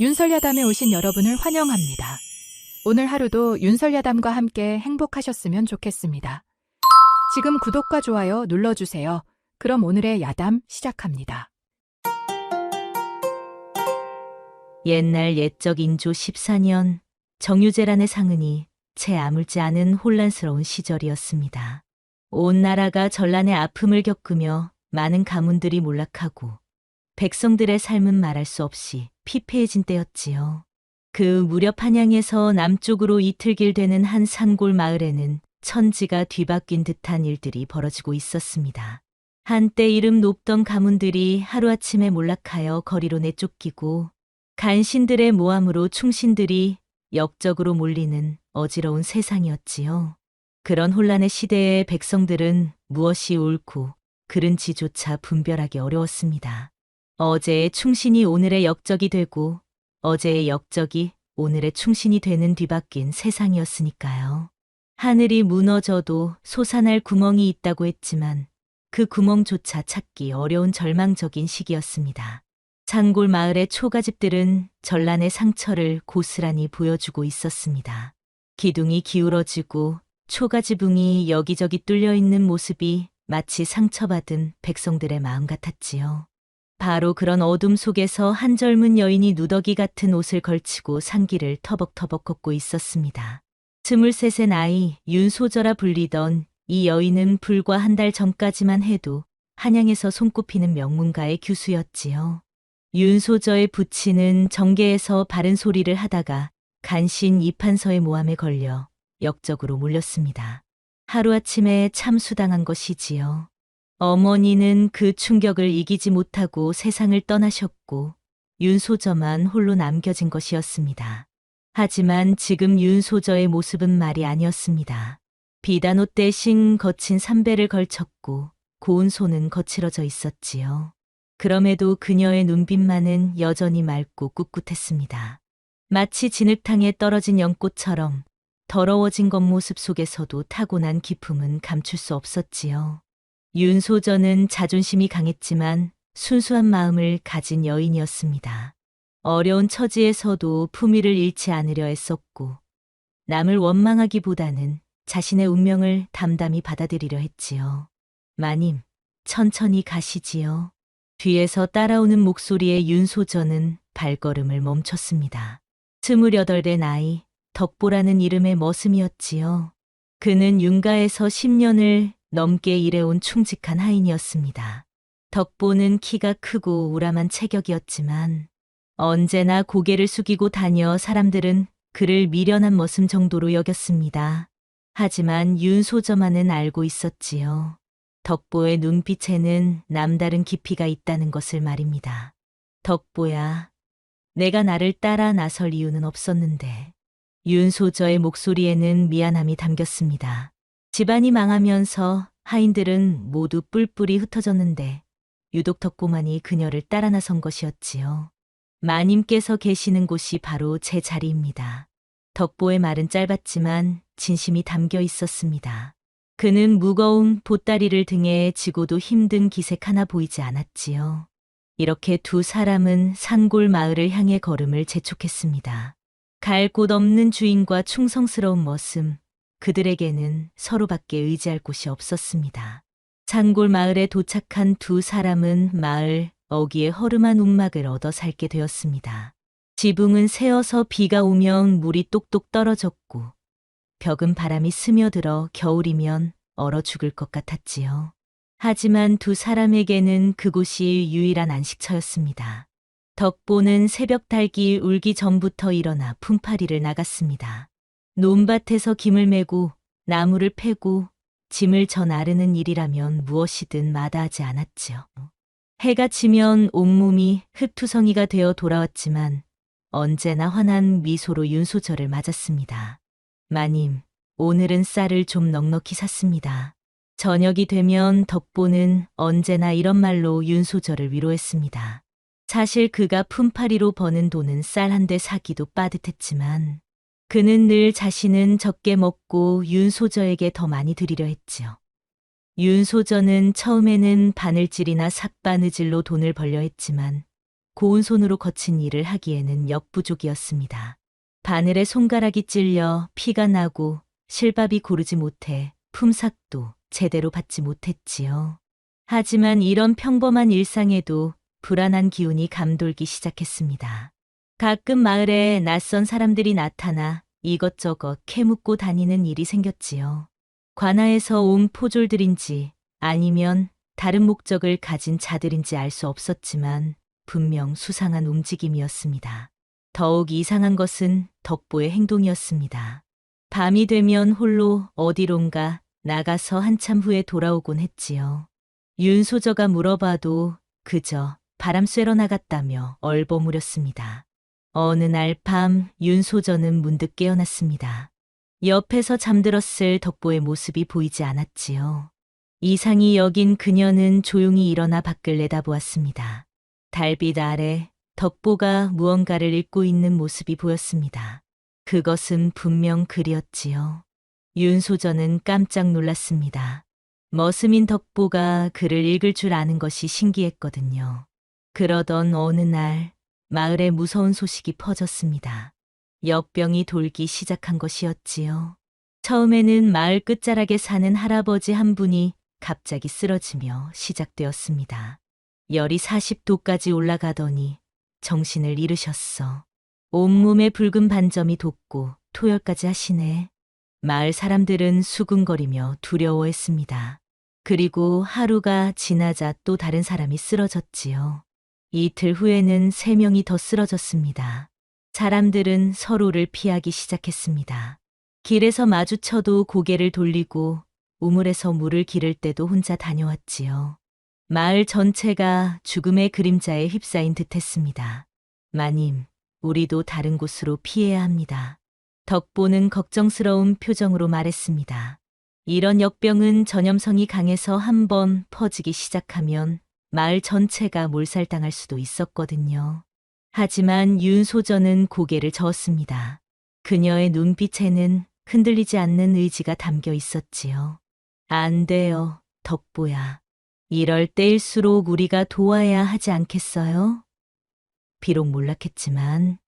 윤설야담에 오신 여러분을 환영합니다. 오늘 하루도 윤설야담과 함께 행복하셨으면 좋겠습니다. 지금 구독과 좋아요 눌러주세요. 그럼 오늘의 야담 시작합니다. 옛날 옛적 인조 14년 정유재란의 상흔이 채 아물지 않은 혼란스러운 시절이었습니다. 온 나라가 전란의 아픔을 겪으며 많은 가문들이 몰락하고 백성들의 삶은 말할 수 없이 피폐해진 때였지요. 그 무렵 한양에서 남쪽으로 이틀길 되는 한 산골 마을에는 천지가 뒤바뀐 듯한 일들이 벌어지고 있었습니다. 한때 이름 높던 가문들이 하루아침에 몰락하여 거리로 내쫓기고 간신들의 모함으로 충신들이 역적으로 몰리는 어지러운 세상이었지요. 그런 혼란의 시대에 백성들은 무엇이 옳고 그른지조차 분별하기 어려웠습니다. 어제의 충신이 오늘의 역적이 되고 어제의 역적이 오늘의 충신이 되는 뒤바뀐 세상이었으니까요. 하늘이 무너져도 솟아날 구멍이 있다고 했지만 그 구멍조차 찾기 어려운 절망적인 시기였습니다. 산골 마을의 초가집들은 전란의 상처를 고스란히 보여주고 있었습니다. 기둥이 기울어지고 초가지붕이 여기저기 뚫려 있는 모습이 마치 상처받은 백성들의 마음 같았지요. 바로 그런 어둠 속에서 한 젊은 여인이 누더기 같은 옷을 걸치고 산길을 터벅터벅 걷고 있었습니다. 23의 나이 윤소저라 불리던 이 여인은 불과 한 달 전까지만 해도 한양에서 손꼽히는 명문가의 규수였지요. 윤소저의 부친은 정계에서 바른 소리를 하다가 간신 이판서의 모함에 걸려 역적으로 몰렸습니다. 하루아침에 참수당한 것이지요. 어머니는 그 충격을 이기지 못하고 세상을 떠나셨고 윤소저만 홀로 남겨진 것이었습니다. 하지만 지금 윤소저의 모습은 말이 아니었습니다. 비단 옷 대신 거친 삼배를 걸쳤고 고운 손은 거칠어져 있었지요. 그럼에도 그녀의 눈빛만은 여전히 맑고 꿋꿋했습니다. 마치 진흙탕에 떨어진 연꽃처럼 더러워진 겉모습 속에서도 타고난 기품은 감출 수 없었지요. 윤소저는 자존심이 강했지만 순수한 마음을 가진 여인이었습니다. 어려운 처지에서도 품위를 잃지 않으려 애썼고 남을 원망하기보다는 자신의 운명을 담담히 받아들이려 했지요. 마님, 천천히 가시지요. 뒤에서 따라오는 목소리에 윤소저는 발걸음을 멈췄습니다. 28의 나이, 덕보라는 이름의 머슴이었지요. 그는 윤가에서 10년을 넘게 일해온 충직한 하인이었습니다. 덕보는 키가 크고 우람한 체격이었지만 언제나 고개를 숙이고 다녀 사람들은 그를 미련한 머슴 정도로 여겼습니다. 하지만 윤소저만은 알고 있었지요. 덕보의 눈빛에는 남다른 깊이가 있다는 것을 말입니다. 덕보야, 내가 나를 따라 나설 이유는 없었는데. 윤소저의 목소리에는 미안함이 담겼습니다. 집안이 망하면서 하인들은 모두 뿔뿔이 흩어졌는데 유독 덕보만이 그녀를 따라 나선 것이었지요. 마님께서 계시는 곳이 바로 제 자리입니다. 덕보의 말은 짧았지만 진심이 담겨 있었습니다. 그는 무거운 보따리를 등에 지고도 힘든 기색 하나 보이지 않았지요. 이렇게 두 사람은 산골 마을을 향해 걸음을 재촉했습니다. 갈 곳 없는 주인과 충성스러운 머슴, 그들에게는 서로밖에 의지할 곳이 없었습니다. 산골 마을에 도착한 두 사람은 마을 어귀의 허름한 움막을 얻어 살게 되었습니다. 지붕은 새어서 비가 오면 물이 똑똑 떨어졌고 벽은 바람이 스며들어 겨울이면 얼어 죽을 것 같았지요. 하지만 두 사람에게는 그곳이 유일한 안식처였습니다. 덕보는 새벽 닭이 울기 전부터 일어나 품팔이를 나갔습니다. 논밭에서 김을 메고 나무를 패고 짐을 져 나르는 일이라면 무엇이든 마다하지 않았지요. 해가 지면 온몸이 흙투성이가 되어 돌아왔지만 언제나 환한 미소로 윤소저를 맞았습니다. 마님, 오늘은 쌀을 좀 넉넉히 샀습니다. 저녁이 되면 덕보는 언제나 이런 말로 윤소저를 위로했습니다. 사실 그가 품팔이로 버는 돈은 쌀 한 대 사기도 빠듯했지만 그는 늘 자신은 적게 먹고 윤소저에게 더 많이 드리려 했지요. 윤소저는 처음에는 바늘질이나 삭바느질로 돈을 벌려 했지만 고운 손으로 거친 일을 하기에는 역부족이었습니다. 바늘에 손가락이 찔려 피가 나고 실밥이 고르지 못해 품삯도 제대로 받지 못했지요. 하지만 이런 평범한 일상에도 불안한 기운이 감돌기 시작했습니다. 가끔 마을에 낯선 사람들이 나타나 이것저것 캐묻고 다니는 일이 생겼지요. 관아에서 온 포졸들인지 아니면 다른 목적을 가진 자들인지 알 수 없었지만 분명 수상한 움직임이었습니다. 더욱 이상한 것은 덕보의 행동이었습니다. 밤이 되면 홀로 어디론가 나가서 한참 후에 돌아오곤 했지요. 윤소저가 물어봐도 그저 바람 쐬러 나갔다며 얼버무렸습니다. 어느 날 밤 윤소저는 문득 깨어났습니다. 옆에서 잠들었을 덕보의 모습이 보이지 않았지요. 이상히 여긴 그녀는 조용히 일어나 밖을 내다보았습니다. 달빛 아래 덕보가 무언가를 읽고 있는 모습이 보였습니다. 그것은 분명 글이었지요. 윤소저는 깜짝 놀랐습니다. 머슴인 덕보가 글을 읽을 줄 아는 것이 신기했거든요. 그러던 어느 날 마을에 무서운 소식이 퍼졌습니다. 역병이 돌기 시작한 것이었지요. 처음에는 마을 끝자락에 사는 할아버지 한 분이 갑자기 쓰러지며 시작되었습니다. 열이 40도까지 올라가더니 정신을 잃으셨어. 온몸에 붉은 반점이 돋고 토열까지 하시네. 마을 사람들은 수군거리며 두려워했습니다. 그리고 하루가 지나자 또 다른 사람이 쓰러졌지요. 이틀 후에는 3명이 더 쓰러졌습니다. 사람들은 서로를 피하기 시작했습니다. 길에서 마주쳐도 고개를 돌리고 우물에서 물을 기를 때도 혼자 다녀왔지요. 마을 전체가 죽음의 그림자에 휩싸인 듯했습니다. 마님, 우리도 다른 곳으로 피해야 합니다. 덕보는 걱정스러운 표정으로 말했습니다. 이런 역병은 전염성이 강해서 한번 퍼지기 시작하면 마을 전체가 몰살당할 수도 있었거든요. 하지만 윤소저는 고개를 저었습니다. 그녀의 눈빛에는 흔들리지 않는 의지가 담겨 있었지요. 안 돼요, 덕보야. 이럴 때일수록 우리가 도와야 하지 않겠어요? 비록 몰락했지만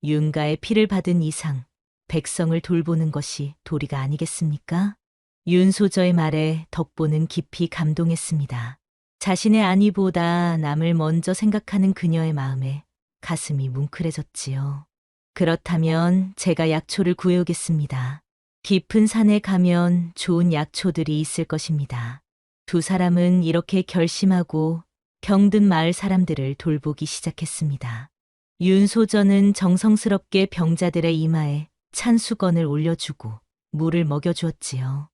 윤가의 피를 받은 이상 백성을 돌보는 것이 도리가 아니겠습니까? 윤소저의 말에 덕보는 깊이 감동했습니다. 자신의 안위보다 남을 먼저 생각하는 그녀의 마음에 가슴이 뭉클해졌지요. 그렇다면 제가 약초를 구해오겠습니다. 깊은 산에 가면 좋은 약초들이 있을 것입니다. 두 사람은 이렇게 결심하고 병든 마을 사람들을 돌보기 시작했습니다. 윤소저는 정성스럽게 병자들의 이마에 찬 수건을 올려주고 물을 먹여주었지요.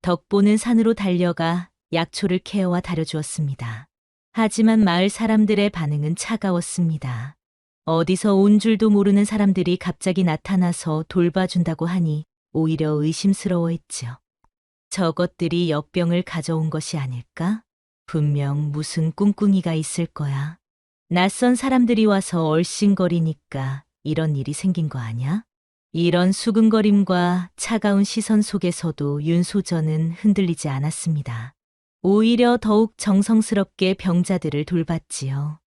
덕보는 산으로 달려가 약초를 캐어와 다려주었습니다. 하지만 마을 사람들의 반응은 차가웠습니다. 어디서 온 줄도 모르는 사람들이 갑자기 나타나서 돌봐준다고 하니 오히려 의심스러워했지요. 저것들이 역병을 가져온 것이 아닐까? 분명 무슨 꿍꿍이가 있을 거야. 낯선 사람들이 와서 얼씬거리니까 이런 일이 생긴 거 아냐? 이런 수근거림과 차가운 시선 속에서도 윤소저는 흔들리지 않았습니다. 오히려 더욱 정성스럽게 병자들을 돌봤지요.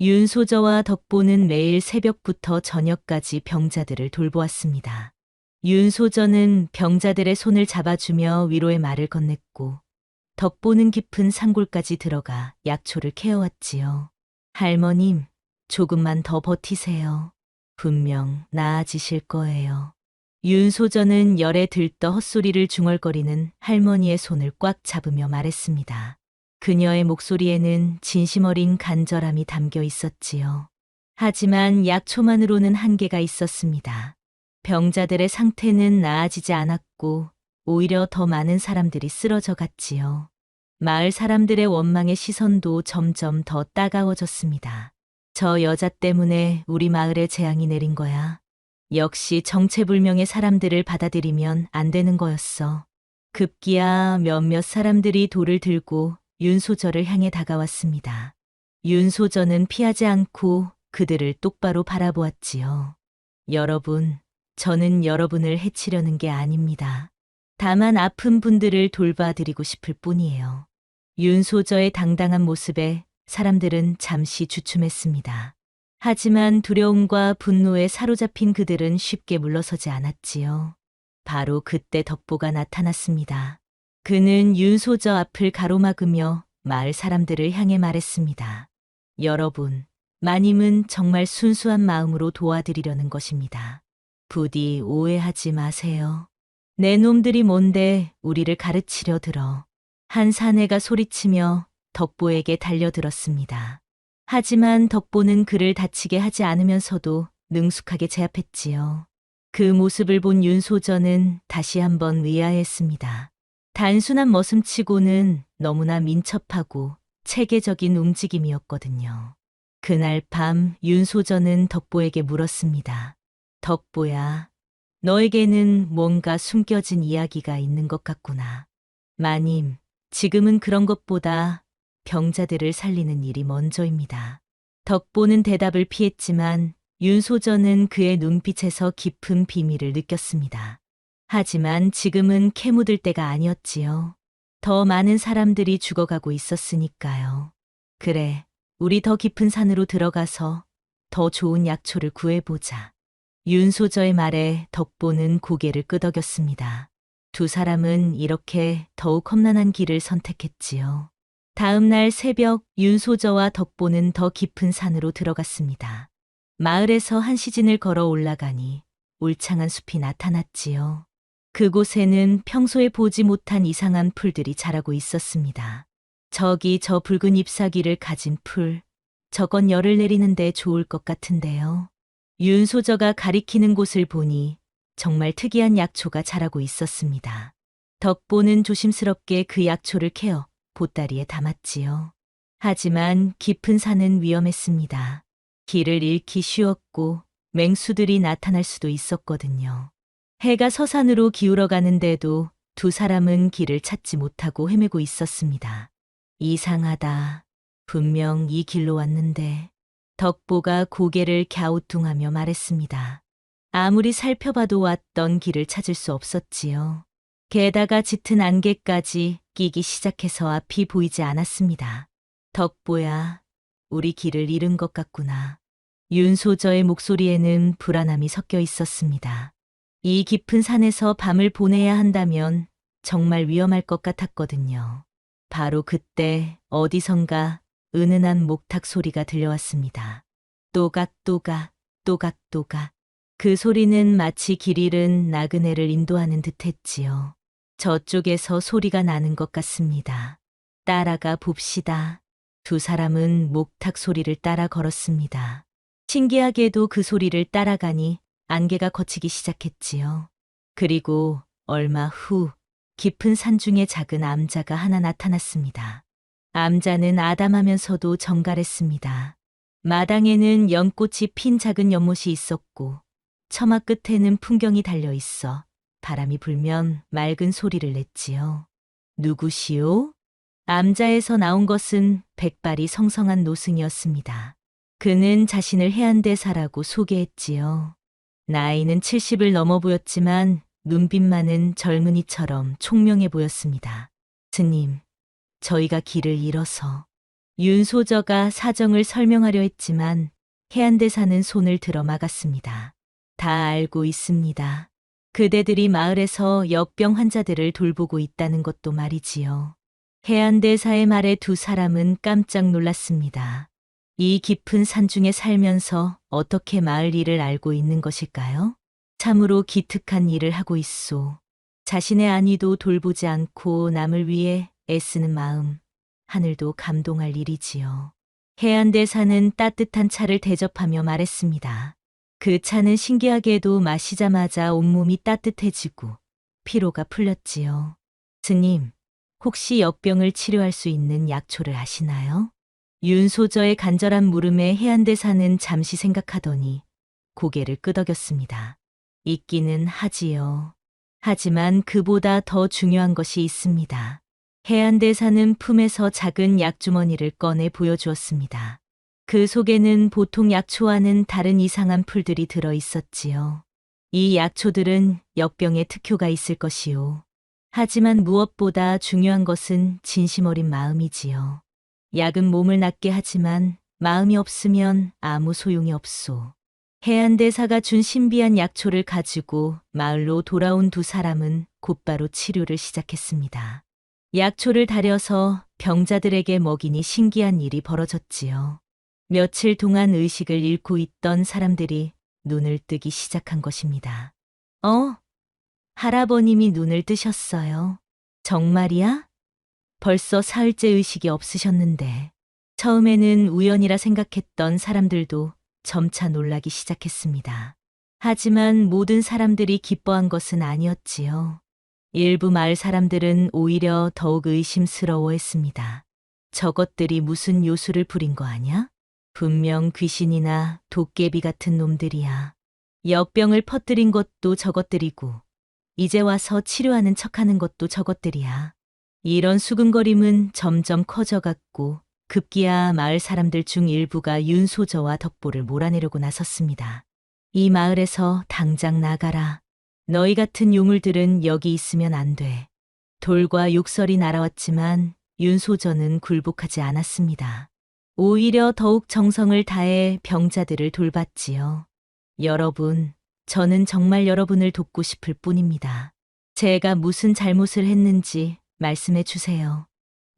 윤소저와 덕보는 매일 새벽부터 저녁까지 병자들을 돌보았습니다. 윤소저는 병자들의 손을 잡아주며 위로의 말을 건넸고 덕보는 깊은 산골까지 들어가 약초를 캐어왔지요. 할머님, 조금만 더 버티세요. 분명 나아지실 거예요. 윤소저는 열에 들떠 헛소리를 중얼거리는 할머니의 손을 꽉 잡으며 말했습니다. 그녀의 목소리에는 진심 어린 간절함이 담겨 있었지요. 하지만 약초만으로는 한계가 있었습니다. 병자들의 상태는 나아지지 않았고 오히려 더 많은 사람들이 쓰러져 갔지요. 마을 사람들의 원망의 시선도 점점 더 따가워졌습니다. 저 여자 때문에 우리 마을에 재앙이 내린 거야. 역시 정체불명의 사람들을 받아들이면 안 되는 거였어. 급기야 몇몇 사람들이 돌을 들고 윤소저를 향해 다가왔습니다. 윤소저는 피하지 않고 그들을 똑바로 바라보았지요. 여러분, 저는 여러분을 해치려는 게 아닙니다. 다만 아픈 분들을 돌봐드리고 싶을 뿐이에요. 윤소저의 당당한 모습에 사람들은 잠시 주춤했습니다. 하지만 두려움과 분노에 사로잡힌 그들은 쉽게 물러서지 않았지요. 바로 그때 덕보가 나타났습니다. 그는 윤소저 앞을 가로막으며 마을 사람들을 향해 말했습니다. 여러분, 마님은 정말 순수한 마음으로 도와드리려는 것입니다. 부디 오해하지 마세요. 내 놈들이 뭔데 우리를 가르치려 들어. 한 사내가 소리치며 덕보에게 달려들었습니다. 하지만 덕보는 그를 다치게 하지 않으면서도 능숙하게 제압했지요. 그 모습을 본 윤소저는 다시 한번 의아했습니다. 단순한 머슴치고는 너무나 민첩하고 체계적인 움직임이었거든요. 그날 밤 윤소저는 덕보에게 물었습니다. 덕보야, 너에게는 뭔가 숨겨진 이야기가 있는 것 같구나. 마님, 지금은 그런 것보다 병자들을 살리는 일이 먼저입니다. 덕보는 대답을 피했지만 윤소저는 그의 눈빛에서 깊은 비밀을 느꼈습니다. 하지만 지금은 캐묻을 때가 아니었지요. 더 많은 사람들이 죽어가고 있었으니까요. 그래, 우리 더 깊은 산으로 들어가서 더 좋은 약초를 구해보자. 윤소저의 말에 덕보는 고개를 끄덕였습니다. 두 사람은 이렇게 더욱 험난한 길을 선택했지요. 다음 날 새벽 윤소저와 덕보는 더 깊은 산으로 들어갔습니다. 마을에서 한 시진을 걸어 올라가니 울창한 숲이 나타났지요. 그곳에는 평소에 보지 못한 이상한 풀들이 자라고 있었습니다. 저기 저 붉은 잎사귀를 가진 풀, 저건 열을 내리는데 좋을 것 같은데요. 윤소저가 가리키는 곳을 보니 정말 특이한 약초가 자라고 있었습니다. 덕보는 조심스럽게 그 약초를 캐어 보따리에 담았지요. 하지만 깊은 산은 위험했습니다. 길을 잃기 쉬웠고 맹수들이 나타날 수도 있었거든요. 해가 서산으로 기울어 가는데도 두 사람은 길을 찾지 못하고 헤매고 있었습니다. 이상하다. 분명 이 길로 왔는데. 덕보가 고개를 갸우뚱하며 말했습니다. 아무리 살펴봐도 왔던 길을 찾을 수 없었지요. 게다가 짙은 안개까지 끼기 시작해서 앞이 보이지 않았습니다. 덕보야, 우리 길을 잃은 것 같구나. 윤소저의 목소리에는 불안함이 섞여 있었습니다. 이 깊은 산에서 밤을 보내야 한다면 정말 위험할 것 같았거든요. 바로 그때 어디선가 은은한 목탁 소리가 들려왔습니다. 또각또각, 또각또각. 그 소리는 마치 길 잃은 나그네를 인도하는 듯했지요. 저쪽에서 소리가 나는 것 같습니다. 따라가 봅시다. 두 사람은 목탁 소리를 따라 걸었습니다. 신기하게도 그 소리를 따라가니 안개가 걷히기 시작했지요. 그리고 얼마 후 깊은 산중에 작은 암자가 하나 나타났습니다. 암자는 아담하면서도 정갈했습니다. 마당에는 연꽃이 핀 작은 연못이 있었고 처마 끝에는 풍경이 달려 있어 바람이 불면 맑은 소리를 냈지요. 누구시오? 암자에서 나온 것은 백발이 성성한 노승이었습니다. 그는 자신을 해안대사라고 소개했지요. 나이는 70을 넘어 보였지만 눈빛만은 젊은이처럼 총명해 보였습니다. 스님, 저희가 길을 잃어서. 윤소저가 사정을 설명하려 했지만 해안대사는 손을 들어 막았습니다. 다 알고 있습니다. 그대들이 마을에서 역병 환자들을 돌보고 있다는 것도 말이지요. 해안대사의 말에 두 사람은 깜짝 놀랐습니다. 이 깊은 산중에 살면서 어떻게 마을 일을 알고 있는 것일까요? 참으로 기특한 일을 하고 있소. 자신의 안위도 돌보지 않고 남을 위해 애쓰는 마음, 하늘도 감동할 일이지요. 해안대사는 따뜻한 차를 대접하며 말했습니다. 그 차는 신기하게도 마시자마자 온몸이 따뜻해지고 피로가 풀렸지요. 스님, 혹시 역병을 치료할 수 있는 약초를 아시나요? 윤소저의 간절한 물음에 해안대사는 잠시 생각하더니 고개를 끄덕였습니다. 있기는 하지요. 하지만 그보다 더 중요한 것이 있습니다. 해안대사는 품에서 작은 약주머니를 꺼내 보여주었습니다. 그 속에는 보통 약초와는 다른 이상한 풀들이 들어 있었지요. 이 약초들은 역병에 특효가 있을 것이요. 하지만 무엇보다 중요한 것은 진심 어린 마음이지요. 약은 몸을 낫게 하지만 마음이 없으면 아무 소용이 없소. 해안대사가 준 신비한 약초를 가지고 마을로 돌아온 두 사람은 곧바로 치료를 시작했습니다. 약초를 달여서 병자들에게 먹이니 신기한 일이 벌어졌지요. 며칠 동안 의식을 잃고 있던 사람들이 눈을 뜨기 시작한 것입니다. 할아버님이 눈을 뜨셨어요. 정말이야? 벌써 사흘째 의식이 없으셨는데. 처음에는 우연이라 생각했던 사람들도 점차 놀라기 시작했습니다. 하지만 모든 사람들이 기뻐한 것은 아니었지요. 일부 마을 사람들은 오히려 더욱 의심스러워했습니다. 저것들이 무슨 요술을 부린 거 아냐? 분명 귀신이나 도깨비 같은 놈들이야. 역병을 퍼뜨린 것도 저것들이고, 이제 와서 치료하는 척하는 것도 저것들이야. 이런 수근거림은 점점 커져갔고, 급기야 마을 사람들 중 일부가 윤소저와 덕보를 몰아내려고 나섰습니다. 이 마을에서 당장 나가라. 너희 같은 요물들은 여기 있으면 안 돼. 돌과 욕설이 날아왔지만 윤소저는 굴복하지 않았습니다. 오히려 더욱 정성을 다해 병자들을 돌봤지요. 여러분, 저는 정말 여러분을 돕고 싶을 뿐입니다. 제가 무슨 잘못을 했는지 말씀해 주세요.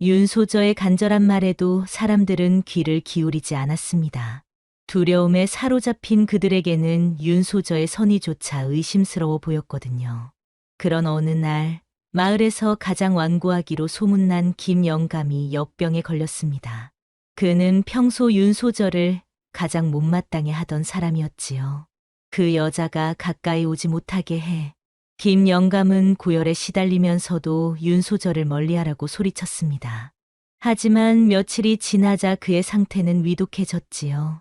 윤소저의 간절한 말에도 사람들은 귀를 기울이지 않았습니다. 두려움에 사로잡힌 그들에게는 윤소저의 선의조차 의심스러워 보였거든요. 그런 어느 날 마을에서 가장 완고하기로 소문난 김영감이 역병에 걸렸습니다. 그는 평소 윤소저를 가장 못마땅해 하던 사람이었지요. 그 여자가 가까이 오지 못하게 해 김영감은 고열에 시달리면서도 윤소저를 멀리하라고 소리쳤습니다. 하지만 며칠이 지나자 그의 상태는 위독해졌지요.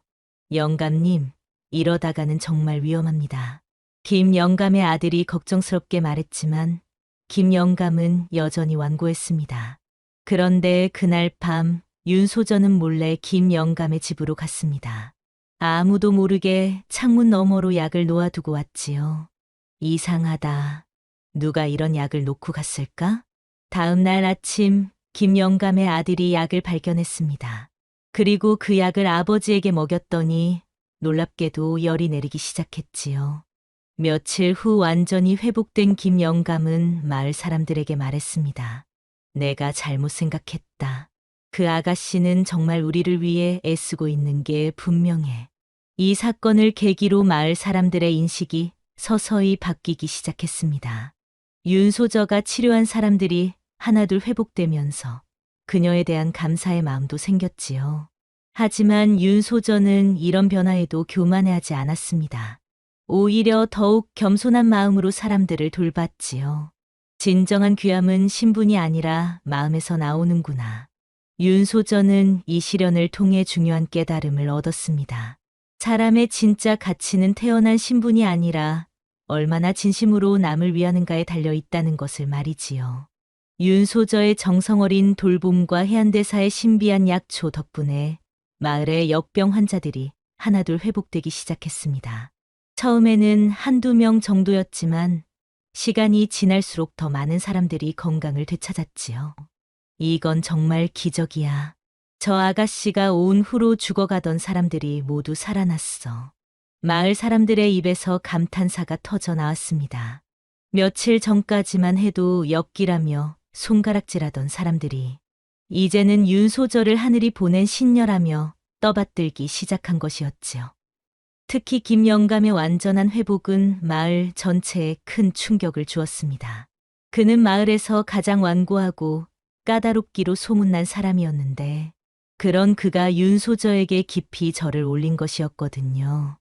영감님, 이러다가는 정말 위험합니다. 김영감의 아들이 걱정스럽게 말했지만 김영감은 여전히 완고했습니다. 그런데 그날 밤 윤소저는 몰래 김영감의 집으로 갔습니다. 아무도 모르게 창문 너머로 약을 놓아두고 왔지요. 이상하다. 누가 이런 약을 놓고 갔을까? 다음 날 아침 김영감의 아들이 약을 발견했습니다. 그리고 그 약을 아버지에게 먹였더니 놀랍게도 열이 내리기 시작했지요. 며칠 후 완전히 회복된 김영감은 마을 사람들에게 말했습니다. 내가 잘못 생각했다. 그 아가씨는 정말 우리를 위해 애쓰고 있는 게 분명해. 이 사건을 계기로 마을 사람들의 인식이 서서히 바뀌기 시작했습니다. 윤소저가 치료한 사람들이 하나둘 회복되면서 그녀에 대한 감사의 마음도 생겼지요. 하지만 윤소저는 이런 변화에도 교만해하지 않았습니다. 오히려 더욱 겸손한 마음으로 사람들을 돌봤지요. 진정한 귀함은 신분이 아니라 마음에서 나오는구나. 윤소저는 이 시련을 통해 중요한 깨달음을 얻었습니다. 사람의 진짜 가치는 태어난 신분이 아니라 얼마나 진심으로 남을 위하는가에 달려 있다는 것을 말이지요. 윤소저의 정성어린 돌봄과 해안대사의 신비한 약초 덕분에 마을의 역병 환자들이 하나둘 회복되기 시작했습니다. 처음에는 한두 명 정도였지만 시간이 지날수록 더 많은 사람들이 건강을 되찾았지요. 이건 정말 기적이야. 저 아가씨가 온 후로 죽어가던 사람들이 모두 살아났어. 마을 사람들의 입에서 감탄사가 터져 나왔습니다. 며칠 전까지만 해도 엽기라며 손가락질하던 사람들이 이제는 윤소저를 하늘이 보낸 신녀라며 떠받들기 시작한 것이었지요. 특히 김영감의 완전한 회복은 마을 전체에 큰 충격을 주었습니다. 그는 마을에서 가장 완고하고 까다롭기로 소문난 사람이었는데 그런 그가 윤소저에게 깊이 절을 올린 것이었거든요.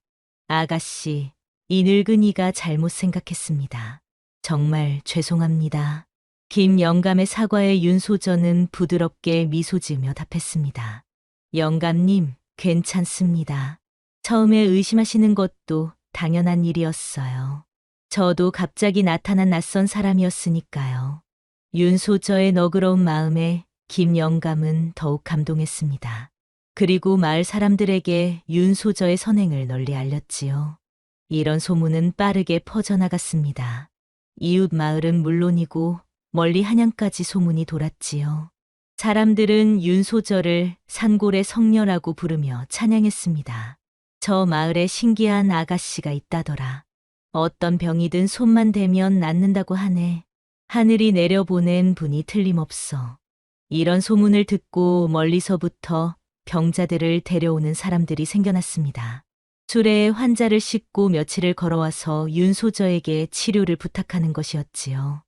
아가씨, 이 늙은이가 잘못 생각했습니다. 정말 죄송합니다. 김영감의 사과에 윤소저는 부드럽게 미소 지으며 답했습니다. 영감님, 괜찮습니다. 처음에 의심하시는 것도 당연한 일이었어요. 저도 갑자기 나타난 낯선 사람이었으니까요. 윤소저의 너그러운 마음에 김영감은 더욱 감동했습니다. 그리고 마을 사람들에게 윤소저의 선행을 널리 알렸지요. 이런 소문은 빠르게 퍼져나갔습니다. 이웃 마을은 물론이고 멀리 한양까지 소문이 돌았지요. 사람들은 윤소절을 산골의 성녀라고 부르며 찬양했습니다. 저 마을에 신기한 아가씨가 있다더라. 어떤 병이든 손만 대면 낫는다고 하네. 하늘이 내려보낸 분이 틀림없어. 이런 소문을 듣고 멀리서부터 병자들을 데려오는 사람들이 생겨났습니다. 수레에 환자를 싣고 며칠을 걸어와서 윤소저에게 치료를 부탁하는 것이었지요.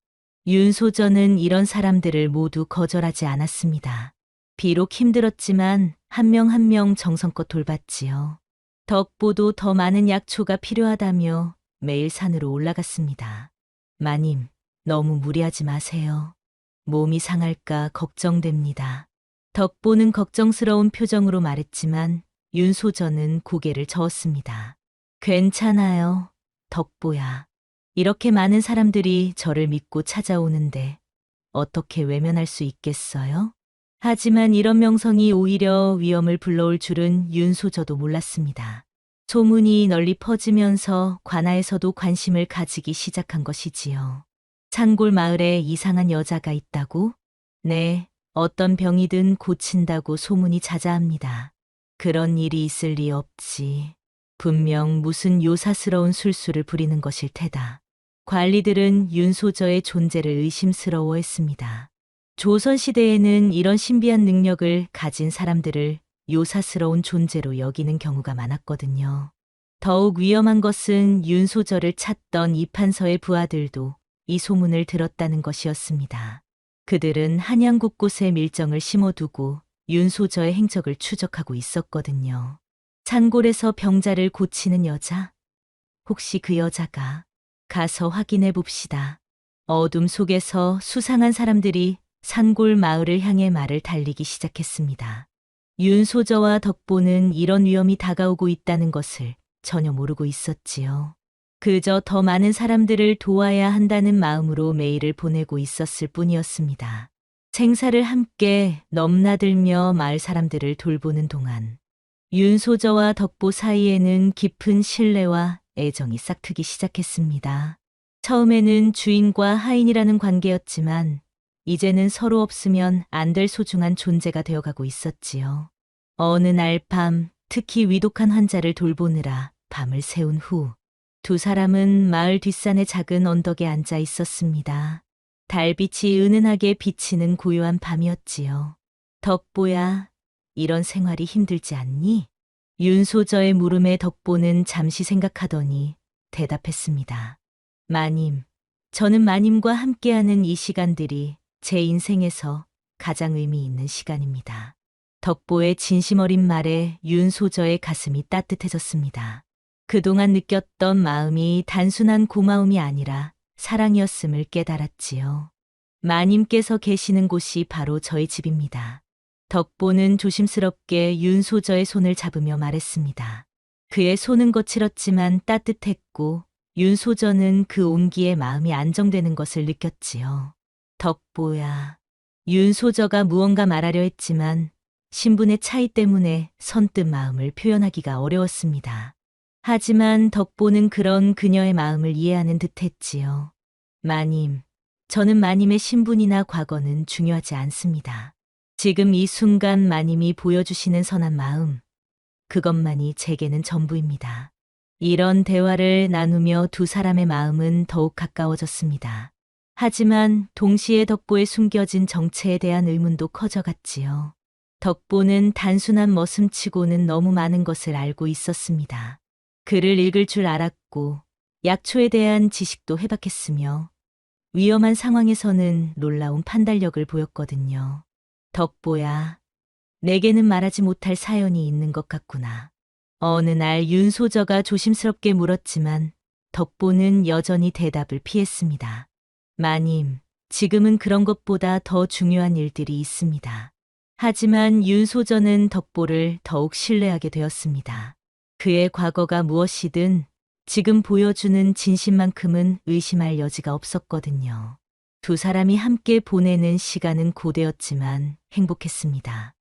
윤소저는 이런 사람들을 모두 거절하지 않았습니다. 비록 힘들었지만 한 명 한 명 정성껏 돌봤지요. 덕보도 더 많은 약초가 필요하다며 매일 산으로 올라갔습니다. 마님, 너무 무리하지 마세요. 몸이 상할까 걱정됩니다. 덕보는 걱정스러운 표정으로 말했지만 윤소저는 고개를 저었습니다. 괜찮아요, 덕보야. 이렇게 많은 사람들이 저를 믿고 찾아오는데 어떻게 외면할 수 있겠어요? 하지만 이런 명성이 오히려 위험을 불러올 줄은 윤소저도 몰랐습니다. 소문이 널리 퍼지면서 관아에서도 관심을 가지기 시작한 것이지요. 산골 마을에 이상한 여자가 있다고? 네, 어떤 병이든 고친다고 소문이 자자합니다. 그런 일이 있을 리 없지. 분명 무슨 요사스러운 술수를 부리는 것일 테다. 관리들은 윤소저의 존재를 의심스러워했습니다. 조선시대에는 이런 신비한 능력을 가진 사람들을 요사스러운 존재로 여기는 경우가 많았거든요. 더욱 위험한 것은 윤소저를 찾던 이판서의 부하들도 이 소문을 들었다는 것이었습니다. 그들은 한양 곳곳에 밀정을 심어두고 윤소저의 행적을 추적하고 있었거든요. 산골에서 병자를 고치는 여자? 혹시 그 여자가? 가서 확인해 봅시다. 어둠 속에서 수상한 사람들이 산골 마을을 향해 말을 달리기 시작했습니다. 윤소저와 덕보는 이런 위험이 다가오고 있다는 것을 전혀 모르고 있었지요. 그저 더 많은 사람들을 도와야 한다는 마음으로 메일을 보내고 있었을 뿐이었습니다. 생사를 함께 넘나들며 마을 사람들을 돌보는 동안 윤소저와 덕보 사이에는 깊은 신뢰와 애정이 싹트기 시작했습니다. 처음에는 주인과 하인이라는 관계였지만 이제는 서로 없으면 안 될 소중한 존재가 되어가고 있었지요. 어느 날 밤, 특히 위독한 환자를 돌보느라 밤을 새운 후 두 사람은 마을 뒷산의 작은 언덕에 앉아 있었습니다. 달빛이 은은하게 비치는 고요한 밤이었지요. 덕보야, 이런 생활이 힘들지 않니? 윤소저의 물음에 덕보는 잠시 생각하더니 대답했습니다. 마님, 저는 마님과 함께하는 이 시간들이 제 인생에서 가장 의미 있는 시간입니다. 덕보의 진심 어린 말에 윤소저의 가슴이 따뜻해졌습니다. 그동안 느꼈던 마음이 단순한 고마움이 아니라 사랑이었음을 깨달았지요. 마님께서 계시는 곳이 바로 저희 집입니다. 덕보는 조심스럽게 윤소저의 손을 잡으며 말했습니다. 그의 손은 거칠었지만 따뜻했고 윤소저는 그 온기에 마음이 안정되는 것을 느꼈지요. 덕보야. 윤소저가 무언가 말하려 했지만 신분의 차이 때문에 선뜻 마음을 표현하기가 어려웠습니다. 하지만 덕보는 그런 그녀의 마음을 이해하는 듯했지요. 마님, 저는 마님의 신분이나 과거는 중요하지 않습니다. 지금 이 순간 마님이 보여주시는 선한 마음, 그것만이 제게는 전부입니다. 이런 대화를 나누며 두 사람의 마음은 더욱 가까워졌습니다. 하지만 동시에 덕보에 숨겨진 정체에 대한 의문도 커져갔지요. 덕보는 단순한 머슴치고는 너무 많은 것을 알고 있었습니다. 글을 읽을 줄 알았고 약초에 대한 지식도 해박했으며 위험한 상황에서는 놀라운 판단력을 보였거든요. 덕보야, 내게는 말하지 못할 사연이 있는 것 같구나. 어느 날 윤소저가 조심스럽게 물었지만 덕보는 여전히 대답을 피했습니다. 마님, 지금은 그런 것보다 더 중요한 일들이 있습니다. 하지만 윤소저는 덕보를 더욱 신뢰하게 되었습니다. 그의 과거가 무엇이든 지금 보여주는 진심만큼은 의심할 여지가 없었거든요. 두 사람이 함께 보내는 시간은 고되었지만 행복했습니다.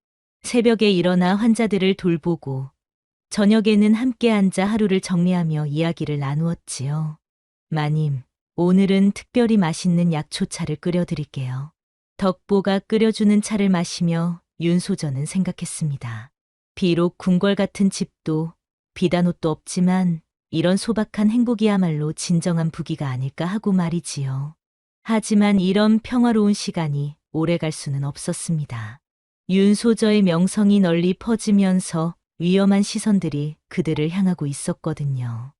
새벽에 일어나 환자들을 돌보고 저녁에는 함께 앉아 하루를 정리하며 이야기를 나누었지요. 마님, 오늘은 특별히 맛있는 약초차를 끓여드릴게요. 덕보가 끓여주는 차를 마시며 윤소전은 생각했습니다. 비록 궁궐 같은 집도 비단 옷도 없지만 이런 소박한 행복이야말로 진정한 부귀가 아닐까 하고 말이지요. 하지만 이런 평화로운 시간이 오래갈 수는 없었습니다. 윤소저의 명성이 널리 퍼지면서 위험한 시선들이 그들을 향하고 있었거든요.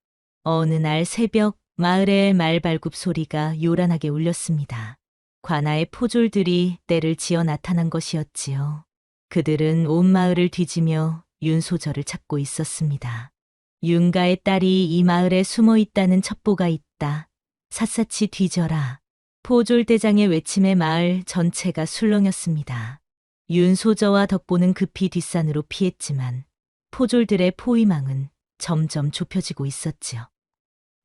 어느 날 새벽 마을의 말발굽 소리가 요란하게 울렸습니다. 관아의 포졸들이 때를 지어 나타난 것이었지요. 그들은 온 마을을 뒤지며 윤소저를 찾고 있었습니다. 윤가의 딸이 이 마을에 숨어 있다는 첩보가 있다. 샅샅이 뒤져라. 포졸대장의 외침에 마을 전체가 술렁였습니다. 윤소저와 덕보는 급히 뒷산으로 피했지만 포졸들의 포위망은 점점 좁혀지고 있었지요.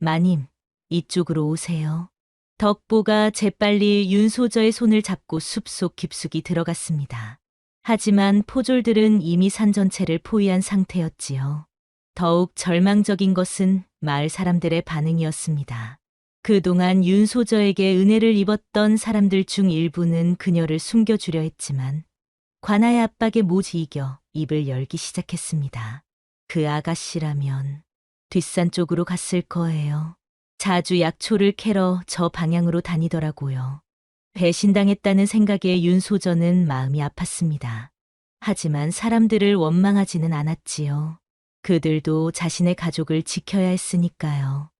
마님, 이쪽으로 오세요. 덕보가 재빨리 윤소저의 손을 잡고 숲속 깊숙이 들어갔습니다. 하지만 포졸들은 이미 산 전체를 포위한 상태였지요. 더욱 절망적인 것은 마을 사람들의 반응이었습니다. 그동안 윤소저에게 은혜를 입었던 사람들 중 일부는 그녀를 숨겨주려 했지만 관아의 압박에 모지 이겨 입을 열기 시작했습니다. 그 아가씨라면 뒷산 쪽으로 갔을 거예요. 자주 약초를 캐러 저 방향으로 다니더라고요. 배신당했다는 생각에 윤소저는 마음이 아팠습니다. 하지만 사람들을 원망하지는 않았지요. 그들도 자신의 가족을 지켜야 했으니까요.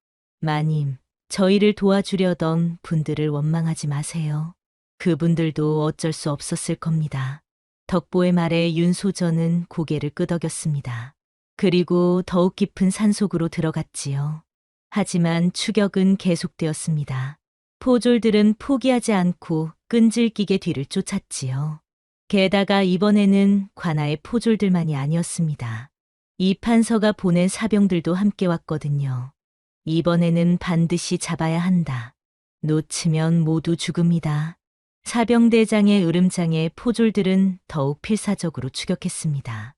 마님, 저희를 도와주려던 분들을 원망하지 마세요. 그분들도 어쩔 수 없었을 겁니다. 덕보의 말에 윤소저는 고개를 끄덕였습니다. 그리고 더욱 깊은 산속으로 들어갔지요. 하지만 추격은 계속되었습니다. 포졸들은 포기하지 않고 끈질기게 뒤를 쫓았지요. 게다가 이번에는 관아의 포졸들만이 아니었습니다. 이판서가 보낸 사병들도 함께 왔거든요. 이번에는 반드시 잡아야 한다. 놓치면 모두 죽음이다. 사병대장의 으름장에 포졸들은 더욱 필사적으로 추격했습니다.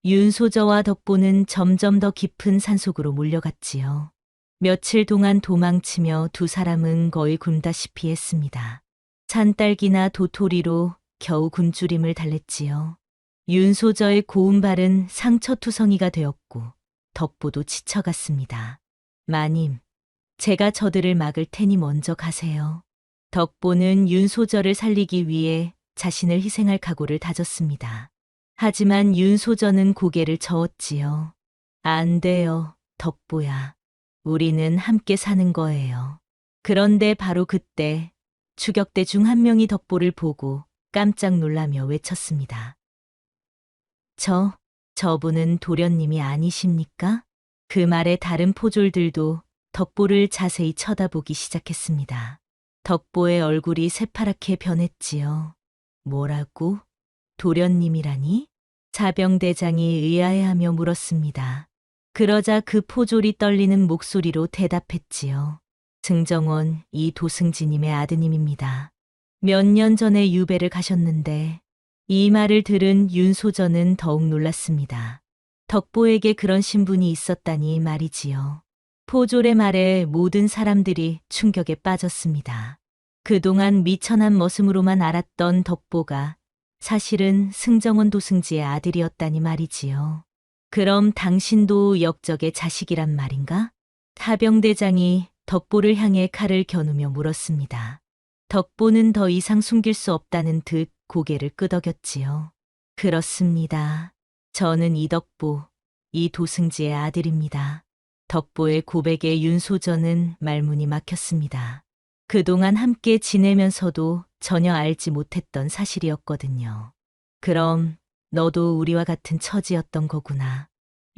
윤소저와 덕보는 점점 더 깊은 산속으로 몰려갔지요. 며칠 동안 도망치며 두 사람은 거의 굶다시피 했습니다. 산딸기나 도토리로 겨우 굶주림을 달랬지요. 윤소저의 고운 발은 상처투성이가 되었고 덕보도 지쳐갔습니다. 마님, 제가 저들을 막을 테니 먼저 가세요. 덕보는 윤소저를 살리기 위해 자신을 희생할 각오를 다졌습니다. 하지만 윤소저는 고개를 저었지요. 안 돼요, 덕보야. 우리는 함께 사는 거예요. 그런데 바로 그때 추격대 중 한 명이 덕보를 보고 깜짝 놀라며 외쳤습니다. 저분은 도련님이 아니십니까? 그 말에 다른 포졸들도 덕보를 자세히 쳐다보기 시작했습니다. 덕보의 얼굴이 새파랗게 변했지요. 뭐라고? 도련님이라니? 사병대장이 의아해하며 물었습니다. 그러자 그 포졸이 떨리는 목소리로 대답했지요. 증정원 이 도승지님의 아드님입니다. 몇 년 전에 유배를 가셨는데 이 말을 들은 윤소저는 더욱 놀랐습니다. 덕보에게 그런 신분이 있었다니 말이지요. 포졸의 말에 모든 사람들이 충격에 빠졌습니다. 그동안 미천한 머슴으로만 알았던 덕보가 사실은 승정원 도승지의 아들이었다니 말이지요. 그럼 당신도 역적의 자식이란 말인가? 사병대장이 덕보를 향해 칼을 겨누며 물었습니다. 덕보는 더 이상 숨길 수 없다는 듯 고개를 끄덕였지요. 그렇습니다. 저는 이덕보, 이 도승지의 아들입니다. 덕보의 고백에 윤소저는 말문이 막혔습니다. 그동안 함께 지내면서도 전혀 알지 못했던 사실이었거든요. 그럼 너도 우리와 같은 처지였던 거구나.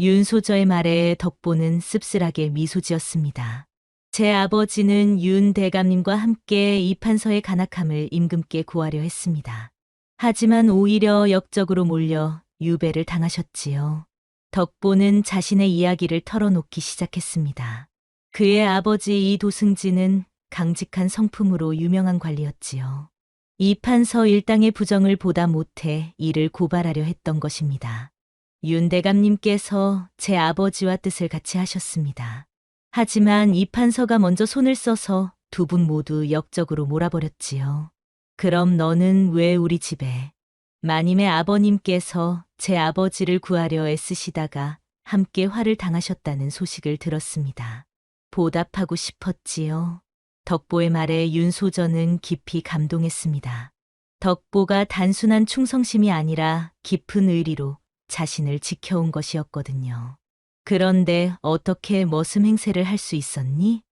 윤소저의 말에 덕보는 씁쓸하게 미소 지었습니다. 제 아버지는 윤 대감님과 함께 이판서의 간악함을 임금께 구하려 했습니다. 하지만 오히려 역적으로 몰려 유배를 당하셨지요. 덕보는 자신의 이야기를 털어놓기 시작했습니다. 그의 아버지 이도승지는 강직한 성품으로 유명한 관리였지요. 이판서 일당의 부정을 보다 못해 이를 고발하려 했던 것입니다. 윤 대감님께서 제 아버지와 뜻을 같이 하셨습니다. 하지만 이판서가 먼저 손을 써서 두 분 모두 역적으로 몰아버렸지요. 그럼 너는 왜 우리 집에? 마님의 아버님께서 제 아버지를 구하려 애쓰시다가 함께 화를 당하셨다는 소식을 들었습니다. 보답하고 싶었지요. 덕보의 말에 윤소전은 깊이 감동했습니다. 덕보가 단순한 충성심이 아니라 깊은 의리로 자신을 지켜온 것이었거든요. 그런데 어떻게 머슴 행세를 할 수 있었니?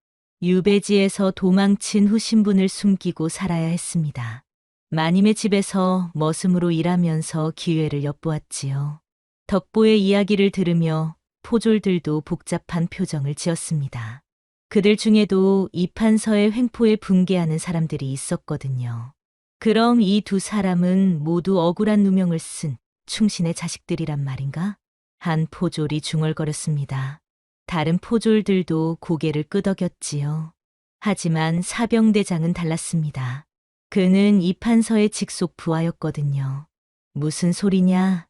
유배지에서 도망친 후 신분을 숨기고 살아야 했습니다. 마님의 집에서 머슴으로 일하면서 기회를 엿보았지요. 덕보의 이야기를 들으며 포졸들도 복잡한 표정을 지었습니다. 그들 중에도 이 판서의 횡포에 분개하는 사람들이 있었거든요. 그럼 이 두 사람은 모두 억울한 누명을 쓴 충신의 자식들이란 말인가? 한 포졸이 중얼거렸습니다. 다른 포졸들도 고개를 끄덕였지요. 하지만 사병대장은 달랐습니다. 그는 이 판서의 직속 부하였거든요. 무슨 소리냐?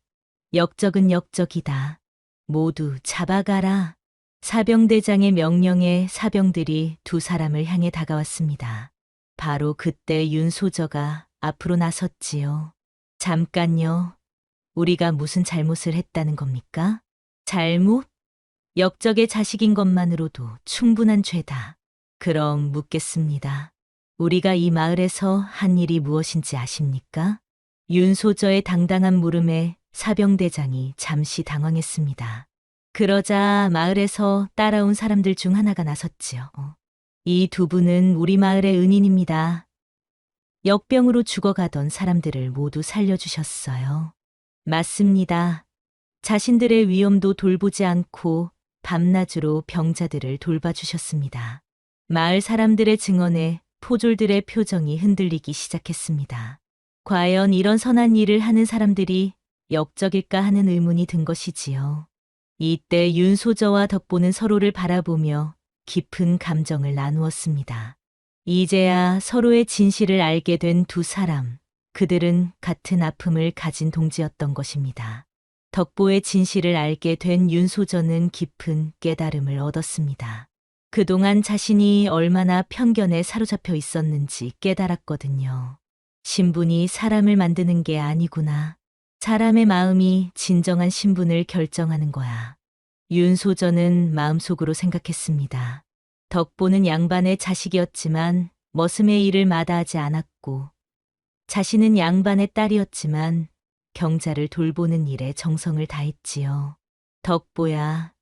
역적은 역적이다. 모두 잡아가라. 사병대장의 명령에 사병들이 두 사람을 향해 다가왔습니다. 바로 그때 윤소저가 앞으로 나섰지요. 잠깐요. 우리가 무슨 잘못을 했다는 겁니까? 잘못? 역적의 자식인 것만으로도 충분한 죄다. 그럼 묻겠습니다. 우리가 이 마을에서 한 일이 무엇인지 아십니까? 윤소저의 당당한 물음에 사병대장이 잠시 당황했습니다. 그러자 마을에서 따라온 사람들 중 하나가 나섰지요. 이 두 분은 우리 마을의 은인입니다. 역병으로 죽어가던 사람들을 모두 살려주셨어요. 맞습니다. 자신들의 위험도 돌보지 않고 밤낮으로 병자들을 돌봐주셨습니다. 마을 사람들의 증언에 포졸들의 표정이 흔들리기 시작했습니다. 과연 이런 선한 일을 하는 사람들이 역적일까 하는 의문이 든 것이지요. 이때 윤소저와 덕보는 서로를 바라보며 깊은 감정을 나누었습니다. 이제야 서로의 진실을 알게 된 두 사람, 그들은 같은 아픔을 가진 동지였던 것입니다. 덕보의 진실을 알게 된 윤소저는 깊은 깨달음을 얻었습니다. 그동안 자신이 얼마나 편견에 사로잡혀 있었는지 깨달았거든요. 신분이 사람을 만드는 게 아니구나. 사람의 마음이 진정한 신분을 결정하는 거야. 윤소저는 마음속으로 생각했습니다. 덕보는 양반의 자식이었지만 머슴의 일을 마다하지 않았고, 자신은 양반의 딸이었지만 병자를 돌보는 일에 정성을 다했지요. 덕보야,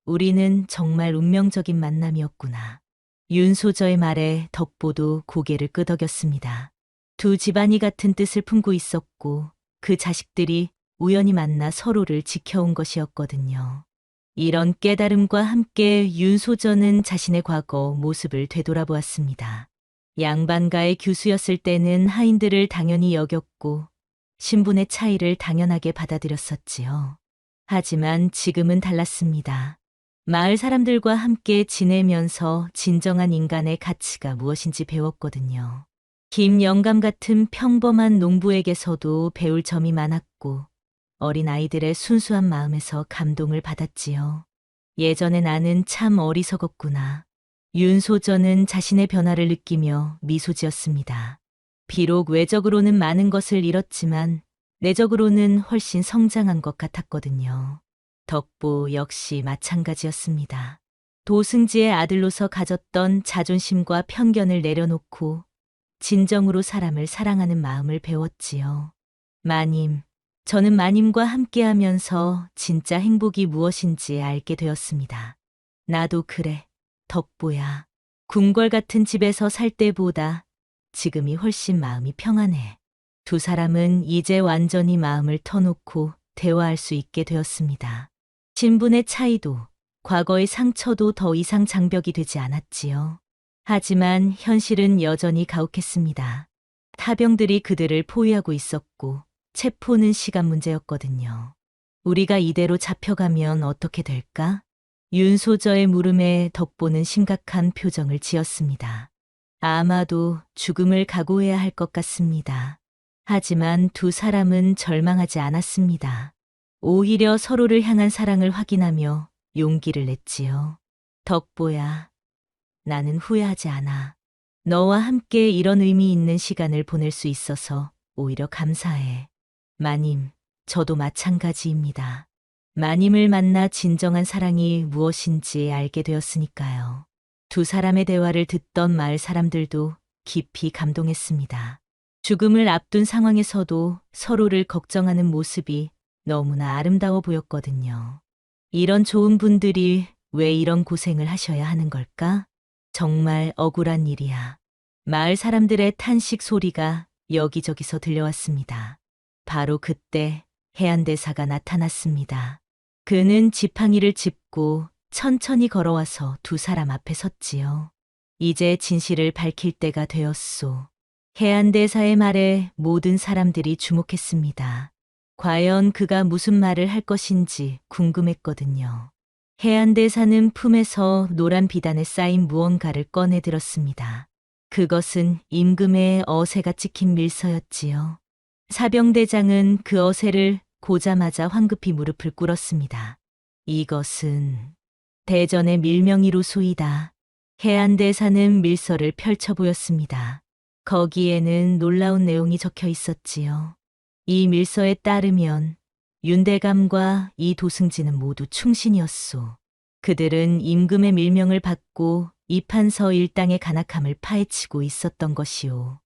우리는 정말 운명적인 만남이었구나. 윤소저의 말에 덕보도 고개를 끄덕였습니다. 두 집안이 같은 뜻을 품고 있었고 그 자식들이 우연히 만나 서로를 지켜온 것이었거든요. 이런 깨달음과 함께 윤소저는 자신의 과거 모습을 되돌아보았습니다. 양반가의 교수였을 때는 하인들을 당연히 여겼고 신분의 차이를 당연하게 받아들였었지요. 하지만 지금은 달랐습니다. 마을 사람들과 함께 지내면서 진정한 인간의 가치가 무엇인지 배웠거든요. 김영감 같은 평범한 농부에게서도 배울 점이 많았고 어린 아이들의 순수한 마음에서 감동을 받았지요. 예전에 나는 참 어리석었구나. 윤소저는 자신의 변화를 느끼며 미소 지었습니다. 비록 외적으로는 많은 것을 잃었지만 내적으로는 훨씬 성장한 것 같았거든요. 덕보 역시 마찬가지였습니다. 도승지의 아들로서 가졌던 자존심과 편견을 내려놓고 진정으로 사람을 사랑하는 마음을 배웠지요. 마님, 저는 마님과 함께하면서 진짜 행복이 무엇인지 알게 되었습니다. 나도 그래, 덕보야. 궁궐 같은 집에서 살 때보다 지금이 훨씬 마음이 평안해. 두 사람은 이제 완전히 마음을 터놓고 대화할 수 있게 되었습니다. 신분의 차이도 과거의 상처도 더 이상 장벽이 되지 않았지요. 하지만 현실은 여전히 가혹했습니다. 타병들이 그들을 포위하고 있었고 체포는 시간 문제였거든요. 우리가 이대로 잡혀가면 어떻게 될까? 윤소저의 물음에 덕보는 심각한 표정을 지었습니다. 아마도 죽음을 각오해야 할 것 같습니다. 하지만 두 사람은 절망하지 않았습니다. 오히려 서로를 향한 사랑을 확인하며 용기를 냈지요. 덕보야, 나는 후회하지 않아. 너와 함께 이런 의미 있는 시간을 보낼 수 있어서 오히려 감사해. 마님, 저도 마찬가지입니다. 마님을 만나 진정한 사랑이 무엇인지 알게 되었으니까요. 두 사람의 대화를 듣던 마을 사람들도 깊이 감동했습니다. 죽음을 앞둔 상황에서도 서로를 걱정하는 모습이 너무나 아름다워 보였거든요. 이런 좋은 분들이 왜 이런 고생을 하셔야 하는 걸까? 정말 억울한 일이야. 마을 사람들의 탄식 소리가 여기저기서 들려왔습니다. 바로 그때 해안대사가 나타났습니다. 그는 지팡이를 짚고 천천히 걸어와서 두 사람 앞에 섰지요. 이제 진실을 밝힐 때가 되었소. 해안대사의 말에 모든 사람들이 주목했습니다. 과연 그가 무슨 말을 할 것인지 궁금했거든요. 해안대사는 품에서 노란 비단에 쌓인 무언가를 꺼내 들었습니다. 그것은 임금의 어세가 찍힌 밀서였지요. 사병대장은 그 어세를 보자마자 황급히 무릎을 꿇었습니다. 이것은 대전의 밀명의로 소이다. 해안대사는 밀서를 펼쳐 보였습니다. 거기에는 놀라운 내용이 적혀 있었지요. 이 밀서에 따르면 윤대감과 이 도승지는 모두 충신이었소. 그들은 임금의 밀명을 받고 이판서 일당의 간악함을 파헤치고 있었던 것이오.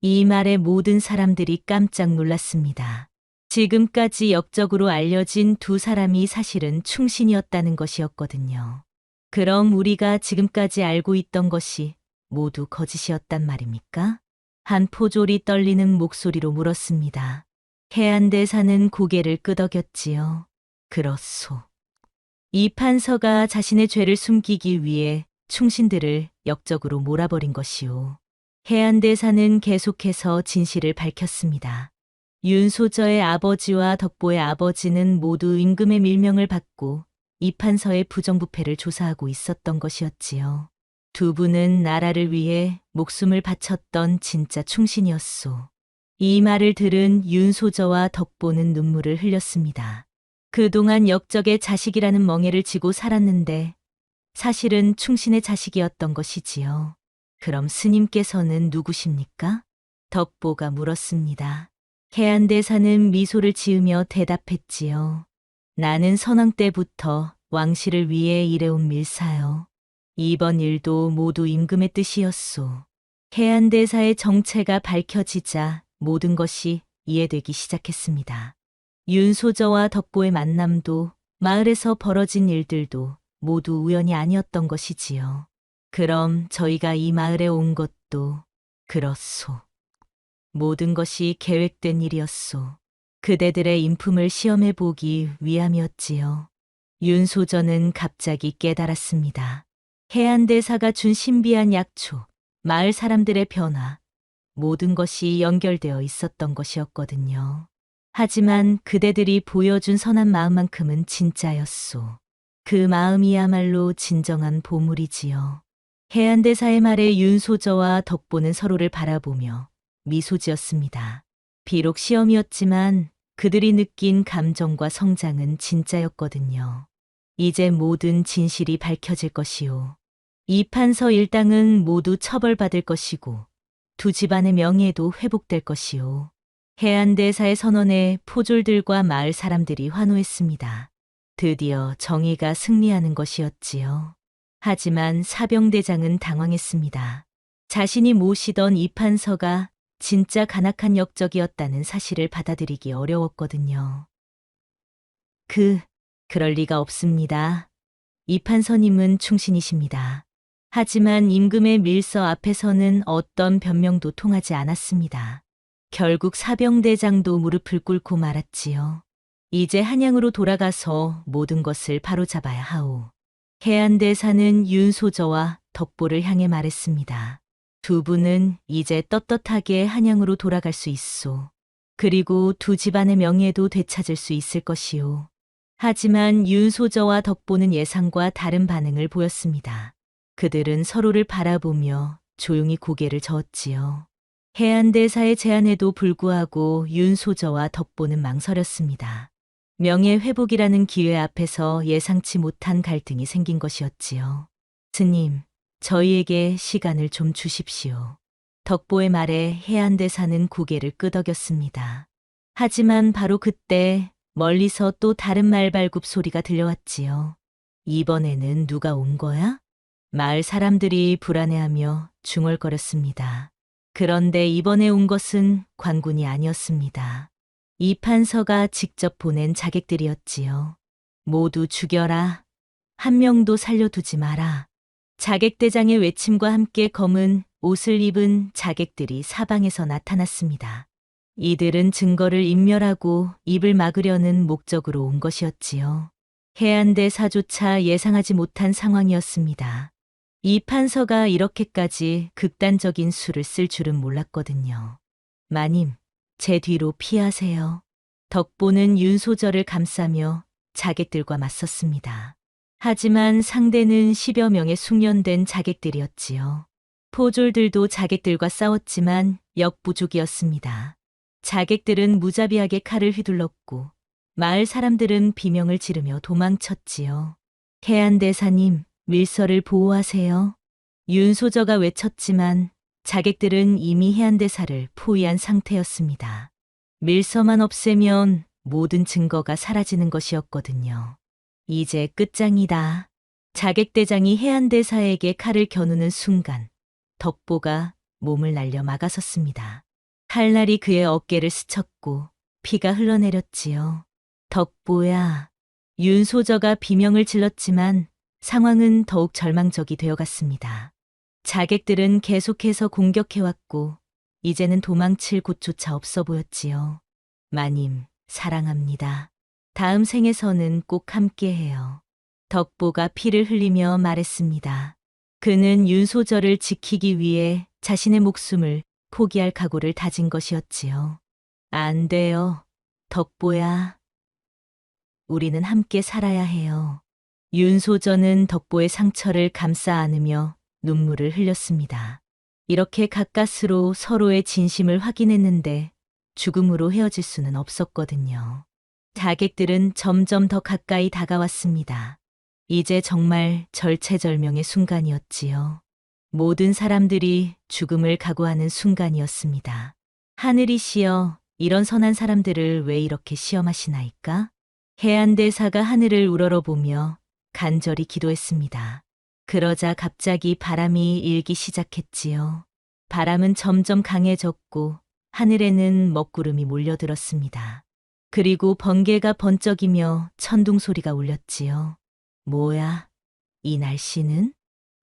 이 말에 모든 사람들이 깜짝 놀랐습니다. 지금까지 역적으로 알려진 두 사람이 사실은 충신이었다는 것이었거든요. 그럼 우리가 지금까지 알고 있던 것이 모두 거짓이었단 말입니까? 한 포졸이 떨리는 목소리로 물었습니다. 해안대사는 고개를 끄덕였지요. 그렇소. 이 판서가 자신의 죄를 숨기기 위해 충신들을 역적으로 몰아버린 것이오. 해안대사는 계속해서 진실을 밝혔습니다. 윤소저의 아버지와 덕보의 아버지는 모두 임금의 밀명을 받고 이 판서의 부정부패를 조사하고 있었던 것이었지요. 두 분은 나라를 위해 목숨을 바쳤던 진짜 충신이었소. 이 말을 들은 윤소저와 덕보는 눈물을 흘렸습니다. 그동안 역적의 자식이라는 멍에를 지고 살았는데 사실은 충신의 자식이었던 것이지요. 그럼 스님께서는 누구십니까? 덕보가 물었습니다. 해안대사는 미소를 지으며 대답했지요. 나는 선왕 때부터 왕실을 위해 일해온 밀사요. 이번 일도 모두 임금의 뜻이었소. 해안대사의 정체가 밝혀지자 모든 것이 이해되기 시작했습니다. 윤소저와 덕보의 만남도 마을에서 벌어진 일들도 모두 우연이 아니었던 것이지요. 그럼 저희가 이 마을에 온 것도 그렇소. 모든 것이 계획된 일이었소. 그대들의 인품을 시험해 보기 위함이었지요. 윤소저는 갑자기 깨달았습니다. 해안대사가 준 신비한 약초, 마을 사람들의 변화, 모든 것이 연결되어 있었던 것이었거든요. 하지만 그대들이 보여준 선한 마음만큼은 진짜였소. 그 마음이야말로 진정한 보물이지요. 해안대사의 말에 윤소저와 덕보는 서로를 바라보며 미소 지었습니다. 비록 시험이었지만 그들이 느낀 감정과 성장은 진짜였거든요. 이제 모든 진실이 밝혀질 것이오. 이 판서 일당은 모두 처벌받을 것이고 두 집안의 명예도 회복될 것이오. 해안대사의 선언에 포졸들과 마을 사람들이 환호했습니다. 드디어 정의가 승리하는 것이었지요. 하지만 사병대장은 당황했습니다. 자신이 모시던 이 판서가 진짜 간악한 역적이었다는 사실을 받아들이기 어려웠거든요. 그럴 리가 없습니다. 이 판서님은 충신이십니다. 하지만 임금의 밀서 앞에서는 어떤 변명도 통하지 않았습니다. 결국 사병대장도 무릎을 꿇고 말았지요. 이제 한양으로 돌아가서 모든 것을 바로잡아야 하오. 해안대사는 윤소저와 덕보를 향해 말했습니다. 두 분은 이제 떳떳하게 한양으로 돌아갈 수 있소. 그리고 두 집안의 명예도 되찾을 수 있을 것이오. 하지만 윤소저와 덕보는 예상과 다른 반응을 보였습니다. 그들은 서로를 바라보며 조용히 고개를 저었지요. 해안대사의 제안에도 불구하고 윤소저와 덕보는 망설였습니다. 명예 회복이라는 기회 앞에서 예상치 못한 갈등이 생긴 것이었지요. 스님, 저희에게 시간을 좀 주십시오. 덕보의 말에 해안대사는 고개를 끄덕였습니다. 하지만 바로 그때 멀리서 또 다른 말발굽 소리가 들려왔지요. 이번에는 누가 온 거야? 마을 사람들이 불안해하며 중얼거렸습니다. 그런데 이번에 온 것은 관군이 아니었습니다. 이판서가 직접 보낸 자객들이었지요. 모두 죽여라. 한 명도 살려두지 마라. 자객대장의 외침과 함께 검은 옷을 입은 자객들이 사방에서 나타났습니다. 이들은 증거를 인멸하고 입을 막으려는 목적으로 온 것이었지요. 해안대사조차 예상하지 못한 상황이었습니다. 이 판서가 이렇게까지 극단적인 수를 쓸 줄은 몰랐거든요. 마님, 제 뒤로 피하세요. 덕보는 윤소절을 감싸며 자객들과 맞섰습니다. 하지만 상대는 10여 명의 숙련된 자객들이었지요. 포졸들도 자객들과 싸웠지만 역부족이었습니다. 자객들은 무자비하게 칼을 휘둘렀고 마을 사람들은 비명을 지르며 도망쳤지요. 해안대사님, 밀서를 보호하세요. 윤소저가 외쳤지만 자객들은 이미 해안대사를 포위한 상태였습니다. 밀서만 없애면 모든 증거가 사라지는 것이었거든요. 이제 끝장이다. 자객대장이 해안대사에게 칼을 겨누는 순간 덕보가 몸을 날려 막아섰습니다. 칼날이 그의 어깨를 스쳤고 피가 흘러내렸지요. 덕보야. 윤소저가 비명을 질렀지만 상황은 더욱 절망적이 되어갔습니다. 자객들은 계속해서 공격해왔고 이제는 도망칠 곳조차 없어 보였지요. 마님, 사랑합니다. 다음 생에서는 꼭 함께해요. 덕보가 피를 흘리며 말했습니다. 그는 윤소저를 지키기 위해 자신의 목숨을 포기할 각오를 다진 것이었지요. 안 돼요. 덕보야. 우리는 함께 살아야 해요. 윤소저는 덕보의 상처를 감싸 안으며 눈물을 흘렸습니다. 이렇게 가까스로 서로의 진심을 확인했는데 죽음으로 헤어질 수는 없었거든요. 자객들은 점점 더 가까이 다가왔습니다. 이제 정말 절체절명의 순간이었지요. 모든 사람들이 죽음을 각오하는 순간이었습니다. 하늘이시여, 이런 선한 사람들을 왜 이렇게 시험하시나이까? 해안대사가 하늘을 우러러보며 간절히 기도했습니다. 그러자 갑자기 바람이 일기 시작했지요. 바람은 점점 강해졌고 하늘에는 먹구름이 몰려들었습니다. 그리고 번개가 번쩍이며 천둥 소리가 울렸지요. 뭐야, 이 날씨는?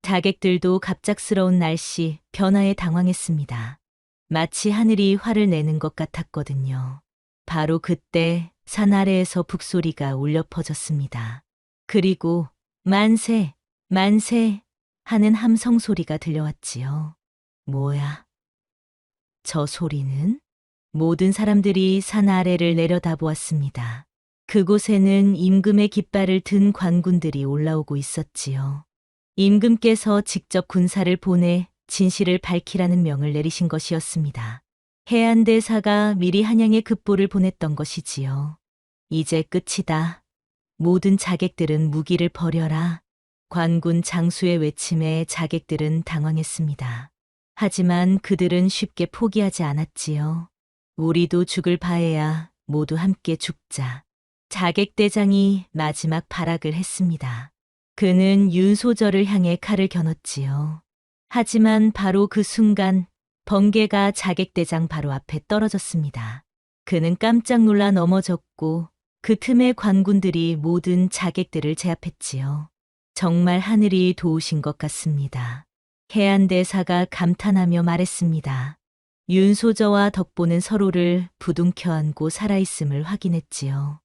자객들도 갑작스러운 날씨 변화에 당황했습니다. 마치 하늘이 화를 내는 것 같았거든요. 바로 그때 산 아래에서 북소리가 울려 퍼졌습니다. 그리고 만세, 만세 하는 함성 소리가 들려왔지요. 뭐야? 저 소리는? 모든 사람들이 산 아래를 내려다보았습니다. 그곳에는 임금의 깃발을 든 관군들이 올라오고 있었지요. 임금께서 직접 군사를 보내 진실을 밝히라는 명을 내리신 것이었습니다. 해안대사가 미리 한양에 급보를 보냈던 것이지요. 이제 끝이다. 모든 자객들은 무기를 버려라. 관군 장수의 외침에 자객들은 당황했습니다. 하지만 그들은 쉽게 포기하지 않았지요. 우리도 죽을 바에야 모두 함께 죽자. 자객대장이 마지막 발악을 했습니다. 그는 윤소저를 향해 칼을 겨눴지요. 하지만 바로 그 순간 번개가 자객대장 바로 앞에 떨어졌습니다. 그는 깜짝 놀라 넘어졌고 그 틈에 관군들이 모든 자객들을 제압했지요. 정말 하늘이 도우신 것 같습니다. 해안대사가 감탄하며 말했습니다. 윤소저와 덕보는 서로를 부둥켜 안고 살아있음을 확인했지요.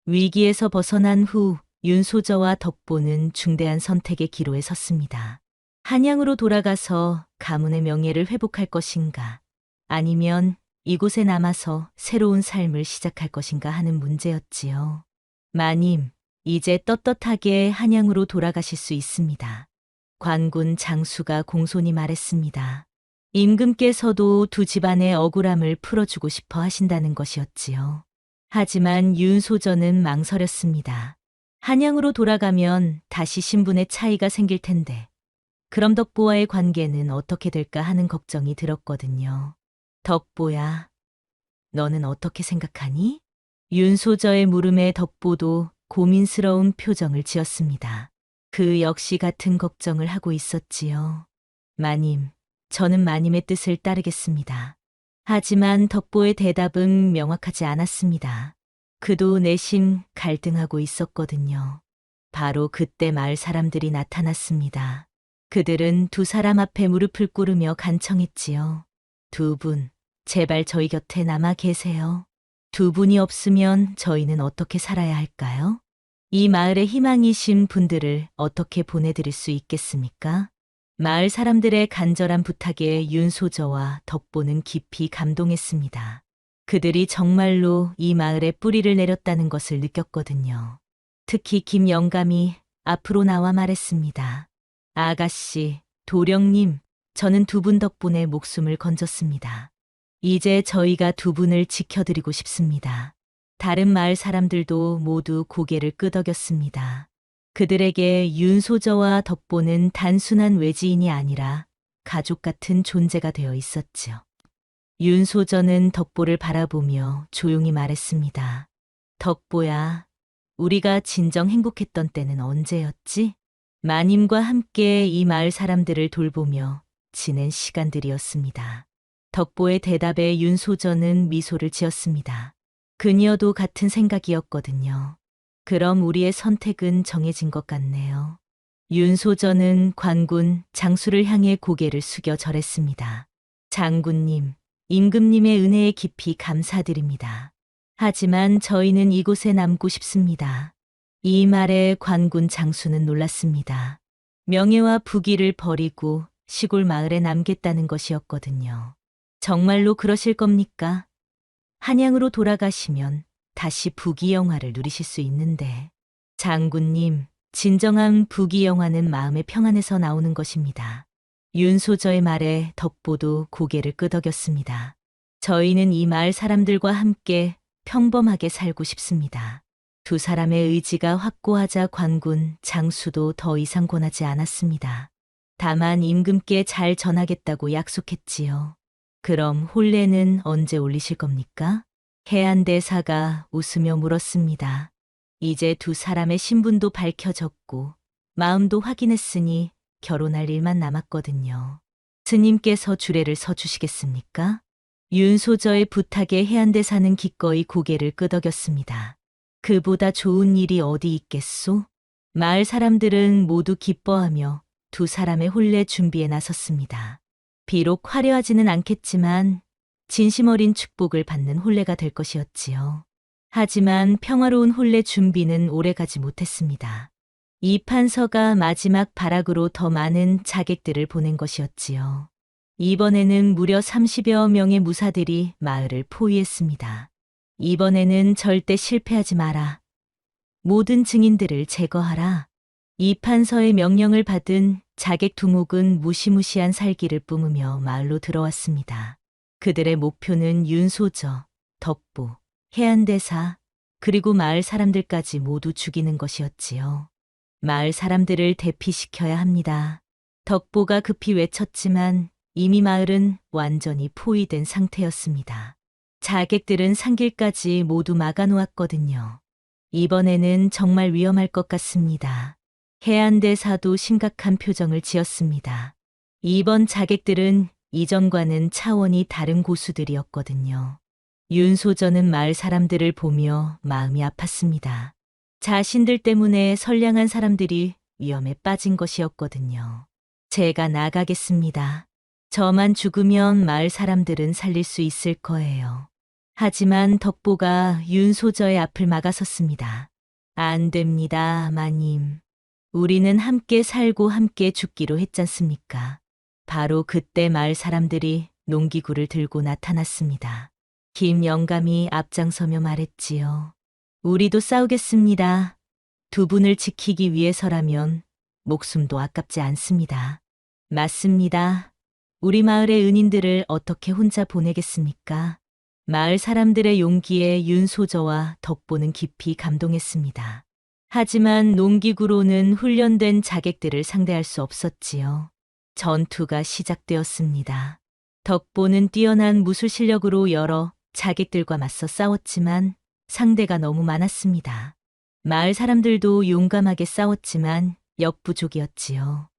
위기에서 벗어난 후 윤소저와 덕보는 중대한 선택의 기로에 섰습니다. 한양으로 돌아가서 가문의 명예를 회복할 것인가, 아니면 이곳에 남아서 새로운 삶을 시작할 것인가 하는 문제였지요. 마님, 이제 떳떳하게 한양으로 돌아가실 수 있습니다. 관군 장수가 공손히 말했습니다. 임금께서도 두 집안의 억울함을 풀어주고 싶어 하신다는 것이었지요. 하지만 윤소저는 망설였습니다. 한양으로 돌아가면 다시 신분의 차이가 생길 텐데 그럼 덕보와의 관계는 어떻게 될까 하는 걱정이 들었거든요. 덕보야, 너는 어떻게 생각하니? 윤소저의 물음에 덕보도 고민스러운 표정을 지었습니다. 그 역시 같은 걱정을 하고 있었지요. 마님, 저는 마님의 뜻을 따르겠습니다. 하지만 덕보의 대답은 명확하지 않았습니다. 그도 내심 갈등하고 있었거든요. 바로 그때 마을 사람들이 나타났습니다. 그들은 두 사람 앞에 무릎을 꿇으며 간청했지요. 두 분, 제발 저희 곁에 남아 계세요. 두 분이 없으면 저희는 어떻게 살아야 할까요? 이 마을의 희망이신 분들을 어떻게 보내드릴 수 있겠습니까? 마을 사람들의 간절한 부탁에 윤소저와 덕보는 깊이 감동했습니다. 그들이 정말로 이 마을에 뿌리를 내렸다는 것을 느꼈거든요. 특히 김영감이 앞으로 나와 말했습니다. 아가씨, 도령님, 저는 두 분 덕분에 목숨을 건졌습니다. 이제 저희가 두 분을 지켜드리고 싶습니다. 다른 마을 사람들도 모두 고개를 끄덕였습니다. 그들에게 윤소저와 덕보는 단순한 외지인이 아니라 가족 같은 존재가 되어 있었지요. 윤소저는 덕보를 바라보며 조용히 말했습니다. 덕보야, 우리가 진정 행복했던 때는 언제였지? 마님과 함께 이 마을 사람들을 돌보며 지낸 시간들이었습니다. 덕보의 대답에 윤소저는 미소를 지었습니다. 그녀도 같은 생각이었거든요. 그럼 우리의 선택은 정해진 것 같네요. 윤소저는 관군 장수를 향해 고개를 숙여 절했습니다. 장군님, 임금님의 은혜에 깊이 감사드립니다. 하지만 저희는 이곳에 남고 싶습니다. 이 말에 관군 장수는 놀랐습니다. 명예와 부귀를 버리고 시골 마을에 남겠다는 것이었거든요. 정말로 그러실 겁니까? 한양으로 돌아가시면 다시 부귀영화를 누리실 수 있는데. 장군님, 진정한 부귀영화는 마음의 평안에서 나오는 것입니다. 윤소저의 말에 덕보도 고개를 끄덕였습니다. 저희는 이 마을 사람들과 함께 평범하게 살고 싶습니다. 두 사람의 의지가 확고하자 관군 장수도 더 이상 권하지 않았습니다. 다만 임금께 잘 전하겠다고 약속했지요. 그럼 혼례는 언제 올리실 겁니까? 해안대사가 웃으며 물었습니다. 이제 두 사람의 신분도 밝혀졌고 마음도 확인했으니 결혼할 일만 남았거든요. 스님께서 주례를 서주시겠습니까? 윤소저의 부탁에 해안대사는 기꺼이 고개를 끄덕였습니다. 그보다 좋은 일이 어디 있겠소? 마을 사람들은 모두 기뻐하며 두 사람의 혼례 준비에 나섰습니다. 비록 화려하지는 않겠지만 진심 어린 축복을 받는 혼례가 될 것이었지요. 하지만 평화로운 혼례 준비는 오래가지 못했습니다. 이 판서가 마지막 발악으로 더 많은 자객들을 보낸 것이었지요. 이번에는 무려 30여 명의 무사들이 마을을 포위했습니다. 이번에는 절대 실패하지 마라. 모든 증인들을 제거하라. 이 판서의 명령을 받은 자객 두목은 무시무시한 살기를 뿜으며 마을로 들어왔습니다. 그들의 목표는 윤소저, 덕보, 해안대사, 그리고 마을 사람들까지 모두 죽이는 것이었지요. 마을 사람들을 대피시켜야 합니다. 덕보가 급히 외쳤지만 이미 마을은 완전히 포위된 상태였습니다. 자객들은 산길까지 모두 막아놓았거든요. 이번에는 정말 위험할 것 같습니다. 해안대사도 심각한 표정을 지었습니다. 이번 자객들은 이전과는 차원이 다른 고수들이었거든요. 윤소저는 마을 사람들을 보며 마음이 아팠습니다. 자신들 때문에 선량한 사람들이 위험에 빠진 것이었거든요. 제가 나가겠습니다. 저만 죽으면 마을 사람들은 살릴 수 있을 거예요. 하지만 덕보가 윤소저의 앞을 막아섰습니다. 안 됩니다, 마님. 우리는 함께 살고 함께 죽기로 했잖습니까? 바로 그때 마을 사람들이 농기구를 들고 나타났습니다. 김영감이 앞장서며 말했지요. 우리도 싸우겠습니다. 두 분을 지키기 위해서라면 목숨도 아깝지 않습니다. 맞습니다. 우리 마을의 은인들을 어떻게 혼자 보내겠습니까? 마을 사람들의 용기에 윤소저와 덕보는 깊이 감동했습니다. 하지만 농기구로는 훈련된 자객들을 상대할 수 없었지요. 전투가 시작되었습니다. 덕보는 뛰어난 무술 실력으로 여러 자객들과 맞서 싸웠지만 상대가 너무 많았습니다. 마을 사람들도 용감하게 싸웠지만 역부족이었지요.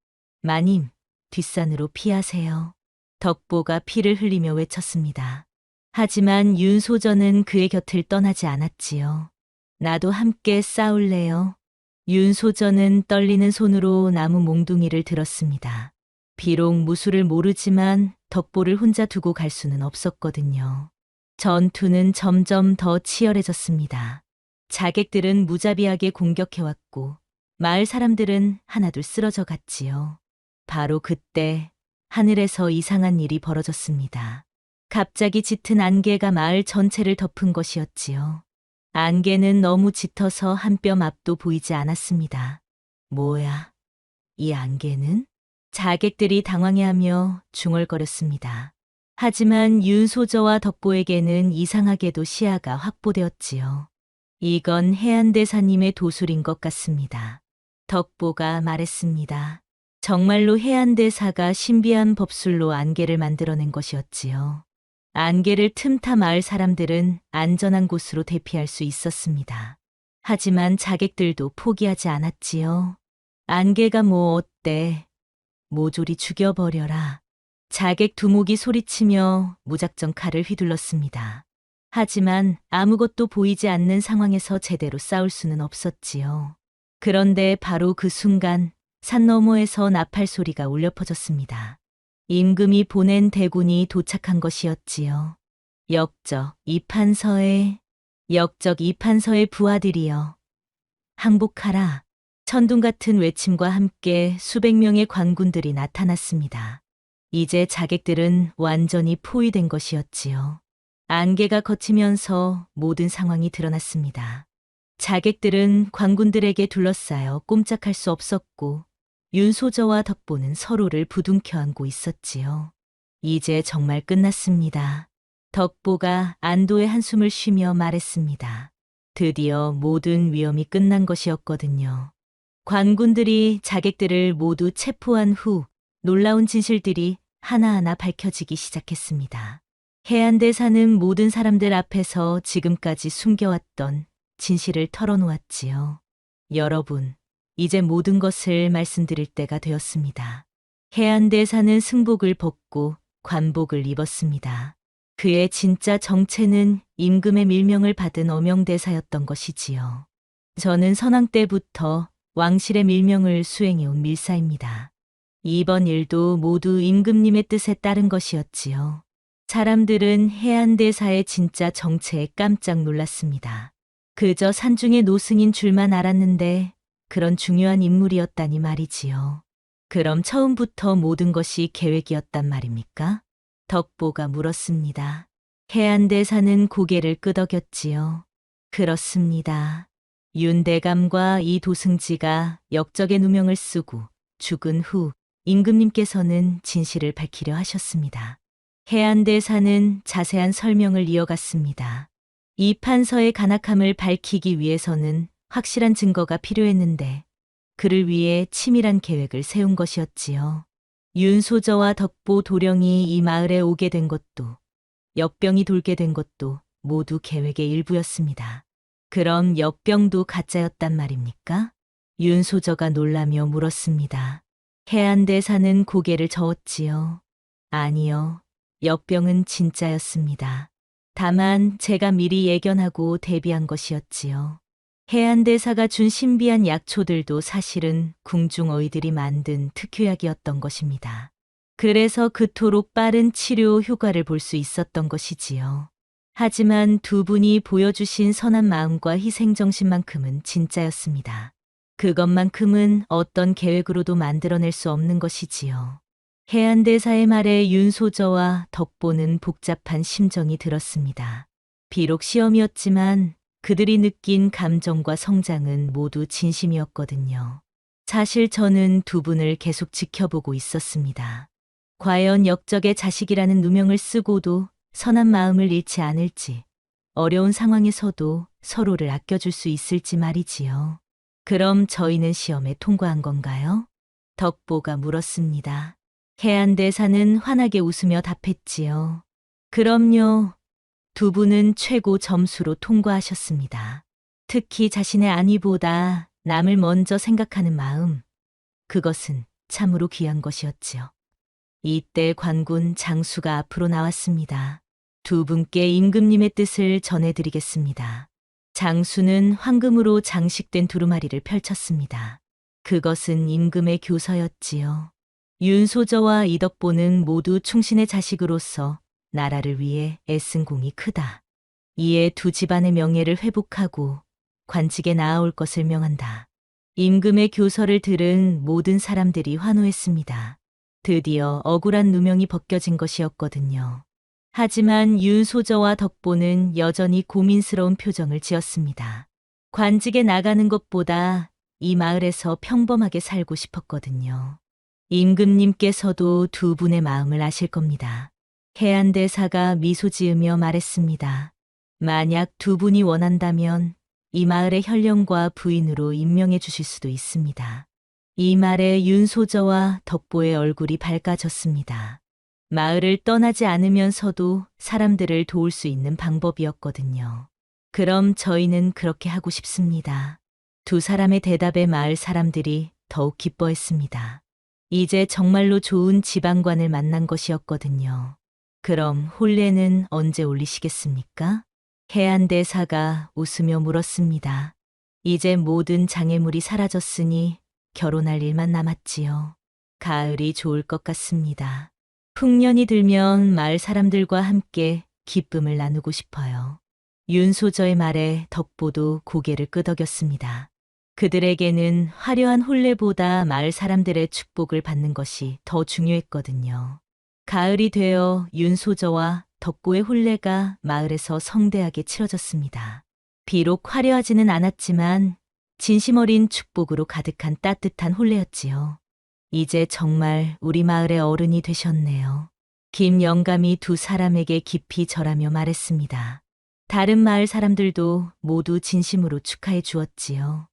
마님, 뒷산으로 피하세요. 덕보가 피를 흘리며 외쳤습니다. 하지만 윤소전은 그의 곁을 떠나지 않았지요. 나도 함께 싸울래요. 윤소전은 떨리는 손으로 나무 몽둥이를 들었습니다. 비록 무술을 모르지만 덕보를 혼자 두고 갈 수는 없었거든요. 전투는 점점 더 치열해졌습니다. 자객들은 무자비하게 공격해왔고 마을 사람들은 하나둘 쓰러져 갔지요. 바로 그때 하늘에서 이상한 일이 벌어졌습니다. 갑자기 짙은 안개가 마을 전체를 덮은 것이었지요. 안개는 너무 짙어서 한 뼘 앞도 보이지 않았습니다. 뭐야, 이 안개는? 자객들이 당황해하며 중얼거렸습니다. 하지만 윤소저와 덕보에게는 이상하게도 시야가 확보되었지요. 이건 해안대사님의 도술인 것 같습니다. 덕보가 말했습니다. 정말로 해안대사가 신비한 법술로 안개를 만들어낸 것이었지요. 안개를 틈타 마을 사람들은 안전한 곳으로 대피할 수 있었습니다. 하지만 자객들도 포기하지 않았지요. 안개가 뭐 어때? 모조리 죽여버려라. 자객 두목이 소리치며 무작정 칼을 휘둘렀습니다. 하지만 아무것도 보이지 않는 상황에서 제대로 싸울 수는 없었지요. 그런데 바로 그 순간 산 너머에서 나팔 소리가 울려 퍼졌습니다. 임금이 보낸 대군이 도착한 것이었지요. 역적 이판서의 부하들이여. 항복하라. 천둥 같은 외침과 함께 수백 명의 관군들이 나타났습니다. 이제 자객들은 완전히 포위된 것이었지요. 안개가 걷히면서 모든 상황이 드러났습니다. 자객들은 관군들에게 둘러싸여 꼼짝할 수 없었고 윤소저와 덕보는 서로를 부둥켜 안고 있었지요. 이제 정말 끝났습니다. 덕보가 안도의 한숨을 쉬며 말했습니다. 드디어 모든 위험이 끝난 것이었거든요. 관군들이 자객들을 모두 체포한 후 놀라운 진실들이 하나하나 밝혀지기 시작했습니다. 해안대사는 모든 사람들 앞에서 지금까지 숨겨왔던 진실을 털어놓았지요. 여러분, 이제 모든 것을 말씀드릴 때가 되었습니다. 해안대사는 승복을 벗고 관복을 입었습니다. 그의 진짜 정체는 임금의 밀명을 받은 어명대사였던 것이지요. 저는 선왕 때부터 왕실의 밀명을 수행해온 밀사입니다. 이번 일도 모두 임금님의 뜻에 따른 것이었지요. 사람들은 해안대사의 진짜 정체에 깜짝 놀랐습니다. 그저 산중의 노승인 줄만 알았는데 그런 중요한 인물이었다니 말이지요. 그럼 처음부터 모든 것이 계획이었단 말입니까? 덕보가 물었습니다. 해안대사는 고개를 끄덕였지요. 그렇습니다. 윤대감과 이 도승지가 역적의 누명을 쓰고 죽은 후 임금님께서는 진실을 밝히려 하셨습니다. 해안대사는 자세한 설명을 이어갔습니다. 이 판서의 간악함을 밝히기 위해서는 확실한 증거가 필요했는데 그를 위해 치밀한 계획을 세운 것이었지요. 윤소저와 덕보 도령이 이 마을에 오게 된 것도 역병이 돌게 된 것도 모두 계획의 일부였습니다. 그럼 역병도 가짜였단 말입니까? 윤소저가 놀라며 물었습니다. 해안대사는 고개를 저었지요. 아니요. 역병은 진짜였습니다. 다만 제가 미리 예견하고 대비한 것이었지요. 해안대사가 준 신비한 약초들도 사실은 궁중어이들이 만든 특효약이었던 것입니다. 그래서 그토록 빠른 치료 효과를 볼 수 있었던 것이지요. 하지만 두 분이 보여주신 선한 마음과 희생정신만큼은 진짜였습니다. 그것만큼은 어떤 계획으로도 만들어낼 수 없는 것이지요. 해안대사의 말에 윤소저와 덕보는 복잡한 심정이 들었습니다. 비록 시험이었지만 그들이 느낀 감정과 성장은 모두 진심이었거든요. 사실 저는 두 분을 계속 지켜보고 있었습니다. 과연 역적의 자식이라는 누명을 쓰고도 선한 마음을 잃지 않을지, 어려운 상황에서도 서로를 아껴줄 수 있을지 말이지요. 그럼 저희는 시험에 통과한 건가요? 덕보가 물었습니다. 해안대사는 환하게 웃으며 답했지요. 그럼요. 두 분은 최고 점수로 통과하셨습니다. 특히 자신의 안위보다 남을 먼저 생각하는 마음, 그것은 참으로 귀한 것이었지요. 이때 관군 장수가 앞으로 나왔습니다. 두 분께 임금님의 뜻을 전해드리겠습니다. 장수는 황금으로 장식된 두루마리를 펼쳤습니다. 그것은 임금의 교서였지요. 윤소저와 이덕보는 모두 충신의 자식으로서 나라를 위해 애쓴 공이 크다. 이에 두 집안의 명예를 회복하고 관직에 나아올 것을 명한다. 임금의 교서를 들은 모든 사람들이 환호했습니다. 드디어 억울한 누명이 벗겨진 것이었거든요. 하지만 윤소저와 덕보는 여전히 고민스러운 표정을 지었습니다. 관직에 나가는 것보다 이 마을에서 평범하게 살고 싶었거든요. 임금님께서도 두 분의 마음을 아실 겁니다. 해안대사가 미소 지으며 말했습니다. 만약 두 분이 원한다면 이 마을의 현령과 부인으로 임명해 주실 수도 있습니다. 이 말에 윤소저와 덕보의 얼굴이 밝아졌습니다. 마을을 떠나지 않으면서도 사람들을 도울 수 있는 방법이었거든요. 그럼 저희는 그렇게 하고 싶습니다. 두 사람의 대답에 마을 사람들이 더욱 기뻐했습니다. 이제 정말로 좋은 지방관을 만난 것이었거든요. 그럼 혼례는 언제 올리시겠습니까? 해안대사가 웃으며 물었습니다. 이제 모든 장애물이 사라졌으니 결혼할 일만 남았지요. 가을이 좋을 것 같습니다. 풍년이 들면 마을 사람들과 함께 기쁨을 나누고 싶어요. 윤소저의 말에 덕보도 고개를 끄덕였습니다. 그들에게는 화려한 혼례보다 마을 사람들의 축복을 받는 것이 더 중요했거든요. 가을이 되어 윤소저와 덕보의 혼례가 마을에서 성대하게 치러졌습니다. 비록 화려하지는 않았지만 진심 어린 축복으로 가득한 따뜻한 혼례였지요. 이제 정말 우리 마을의 어른이 되셨네요. 김 영감이 두 사람에게 깊이 절하며 말했습니다. 다른 마을 사람들도 모두 진심으로 축하해 주었지요.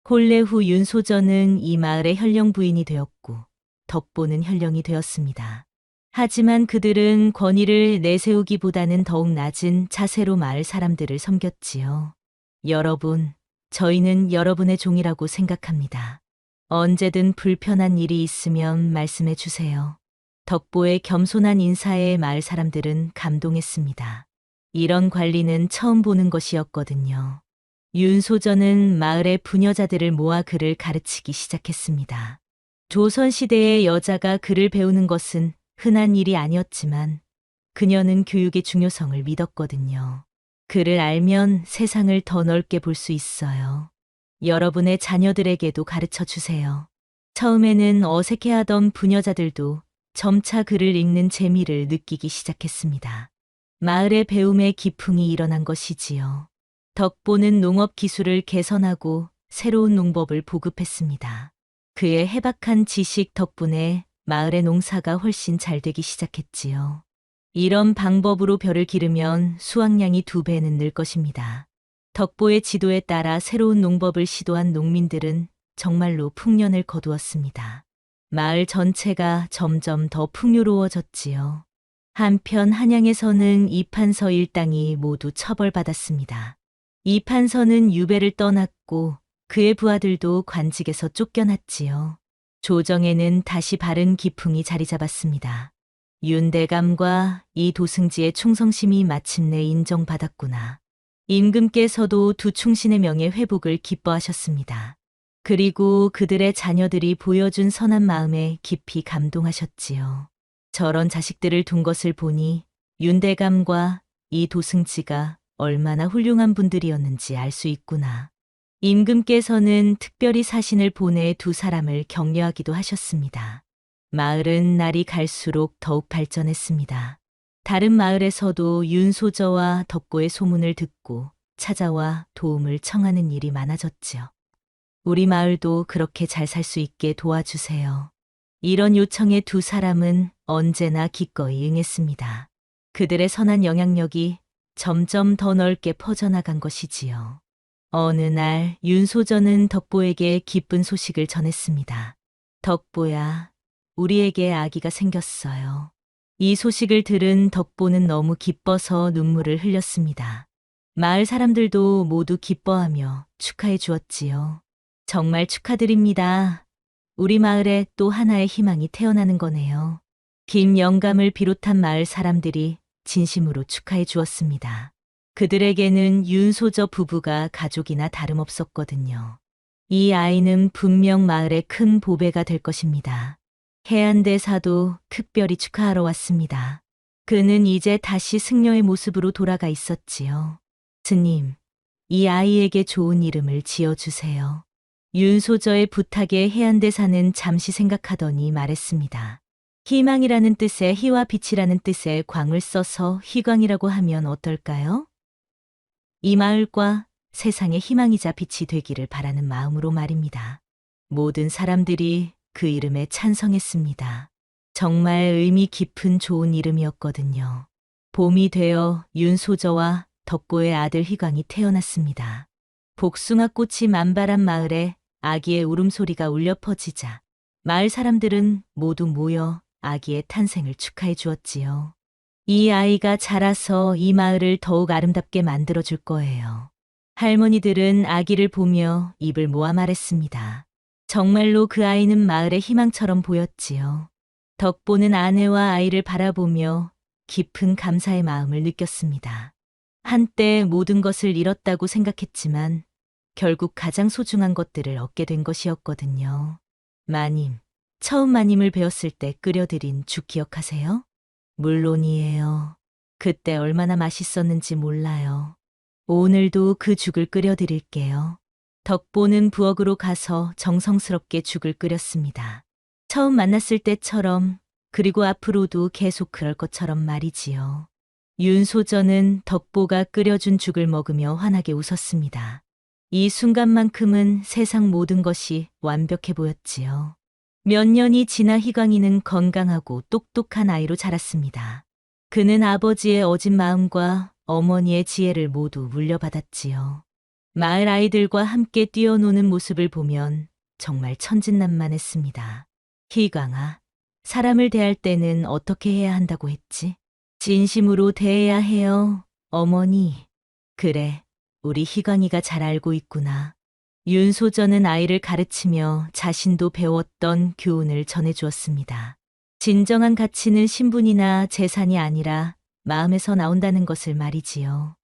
혼례 후 윤소저는 이 마을의 현령 부인이 되었고 덕보는 현령이 되었습니다. 하지만 그들은 권위를 내세우기보다는 더욱 낮은 자세로 마을 사람들을 섬겼지요. 여러분, 저희는 여러분의 종이라고 생각합니다. 언제든 불편한 일이 있으면 말씀해 주세요. 덕보의 겸손한 인사에 마을 사람들은 감동했습니다. 이런 관리는 처음 보는 것이었거든요. 윤소저는 마을의 부녀자들을 모아 글을 가르치기 시작했습니다. 조선시대의 여자가 글을 배우는 것은 흔한 일이 아니었지만 그녀는 교육의 중요성을 믿었거든요. 글을 알면 세상을 더 넓게 볼 수 있어요. 여러분의 자녀들에게도 가르쳐 주세요. 처음에는 어색해하던 부녀자들도 점차 글을 읽는 재미를 느끼기 시작했습니다. 마을의 배움의 기풍이 일어난 것이지요. 덕보는 농업 기술을 개선하고 새로운 농법을 보급했습니다. 그의 해박한 지식 덕분에 마을의 농사가 훨씬 잘 되기 시작했지요. 이런 방법으로 벼를 기르면 수확량이 2배는 늘 것입니다. 덕보의 지도에 따라 새로운 농법을 시도한 농민들은 정말로 풍년을 거두었습니다. 마을 전체가 점점 더 풍요로워졌지요. 한편 한양에서는 이판서 일당이 모두 처벌받았습니다. 이판서는 유배를 떠났고 그의 부하들도 관직에서 쫓겨났지요. 조정에는 다시 바른 기풍이 자리 잡았습니다. 윤대감과 이 도승지의 충성심이 마침내 인정받았구나. 임금께서도 두 충신의 명예 회복을 기뻐하셨습니다. 그리고 그들의 자녀들이 보여준 선한 마음에 깊이 감동하셨지요. 저런 자식들을 둔 것을 보니 윤대감과 이 도승지가 얼마나 훌륭한 분들이었는지 알 수 있구나. 임금께서는 특별히 사신을 보내 두 사람을 격려하기도 하셨습니다. 마을은 날이 갈수록 더욱 발전했습니다. 다른 마을에서도 윤소저와 덕고의 소문을 듣고 찾아와 도움을 청하는 일이 많아졌지요. 우리 마을도 그렇게 잘 살 수 있게 도와주세요. 이런 요청에 두 사람은 언제나 기꺼이 응했습니다. 그들의 선한 영향력이 점점 더 넓게 퍼져나간 것이지요. 어느 날 윤소저는 덕보에게 기쁜 소식을 전했습니다. 덕보야, 우리에게 아기가 생겼어요. 이 소식을 들은 덕보는 너무 기뻐서 눈물을 흘렸습니다. 마을 사람들도 모두 기뻐하며 축하해 주었지요. 정말 축하드립니다. 우리 마을에 또 하나의 희망이 태어나는 거네요. 김 영감을 비롯한 마을 사람들이 진심으로 축하해 주었습니다. 그들에게는 윤소저 부부가 가족이나 다름없었거든요. 이 아이는 분명 마을의 큰 보배가 될 것입니다. 해안대사도 특별히 축하하러 왔습니다. 그는 이제 다시 승려의 모습으로 돌아가 있었지요. 스님, 이 아이에게 좋은 이름을 지어주세요. 윤소저의 부탁에 해안대사는 잠시 생각하더니 말했습니다. 희망이라는 뜻에 희와 빛이라는 뜻의 광을 써서 희광이라고 하면 어떨까요? 이 마을과 세상의 희망이자 빛이 되기를 바라는 마음으로 말입니다. 모든 사람들이 그 이름에 찬성했습니다. 정말 의미 깊은 좋은 이름이었거든요. 봄이 되어 윤소저와 덕보의 아들 희광이 태어났습니다. 복숭아꽃이 만발한 마을에 아기의 울음소리가 울려 퍼지자 마을 사람들은 모두 모여 아기의 탄생을 축하해 주었지요. 이 아이가 자라서 이 마을을 더욱 아름답게 만들어줄 거예요. 할머니들은 아기를 보며 입을 모아 말했습니다. 정말로 그 아이는 마을의 희망처럼 보였지요. 덕보는 아내와 아이를 바라보며 깊은 감사의 마음을 느꼈습니다. 한때 모든 것을 잃었다고 생각했지만 결국 가장 소중한 것들을 얻게 된 것이었거든요. 마님, 처음 마님을 배웠을 때 끓여드린 죽 기억하세요? 물론이에요. 그때 얼마나 맛있었는지 몰라요. 오늘도 그 죽을 끓여드릴게요. 덕보는 부엌으로 가서 정성스럽게 죽을 끓였습니다. 처음 만났을 때처럼, 그리고 앞으로도 계속 그럴 것처럼 말이지요. 윤소저는 덕보가 끓여준 죽을 먹으며 환하게 웃었습니다. 이 순간만큼은 세상 모든 것이 완벽해 보였지요. 몇 년이 지나 희광이는 건강하고 똑똑한 아이로 자랐습니다. 그는 아버지의 어진 마음과 어머니의 지혜를 모두 물려받았지요. 마을 아이들과 함께 뛰어노는 모습을 보면 정말 천진난만했습니다. 희광아, 사람을 대할 때는 어떻게 해야 한다고 했지? 진심으로 대해야 해요, 어머니. 그래, 우리 희광이가 잘 알고 있구나. 윤소저는 아이를 가르치며 자신도 배웠던 교훈을 전해주었습니다. 진정한 가치는 신분이나 재산이 아니라 마음에서 나온다는 것을 말이지요.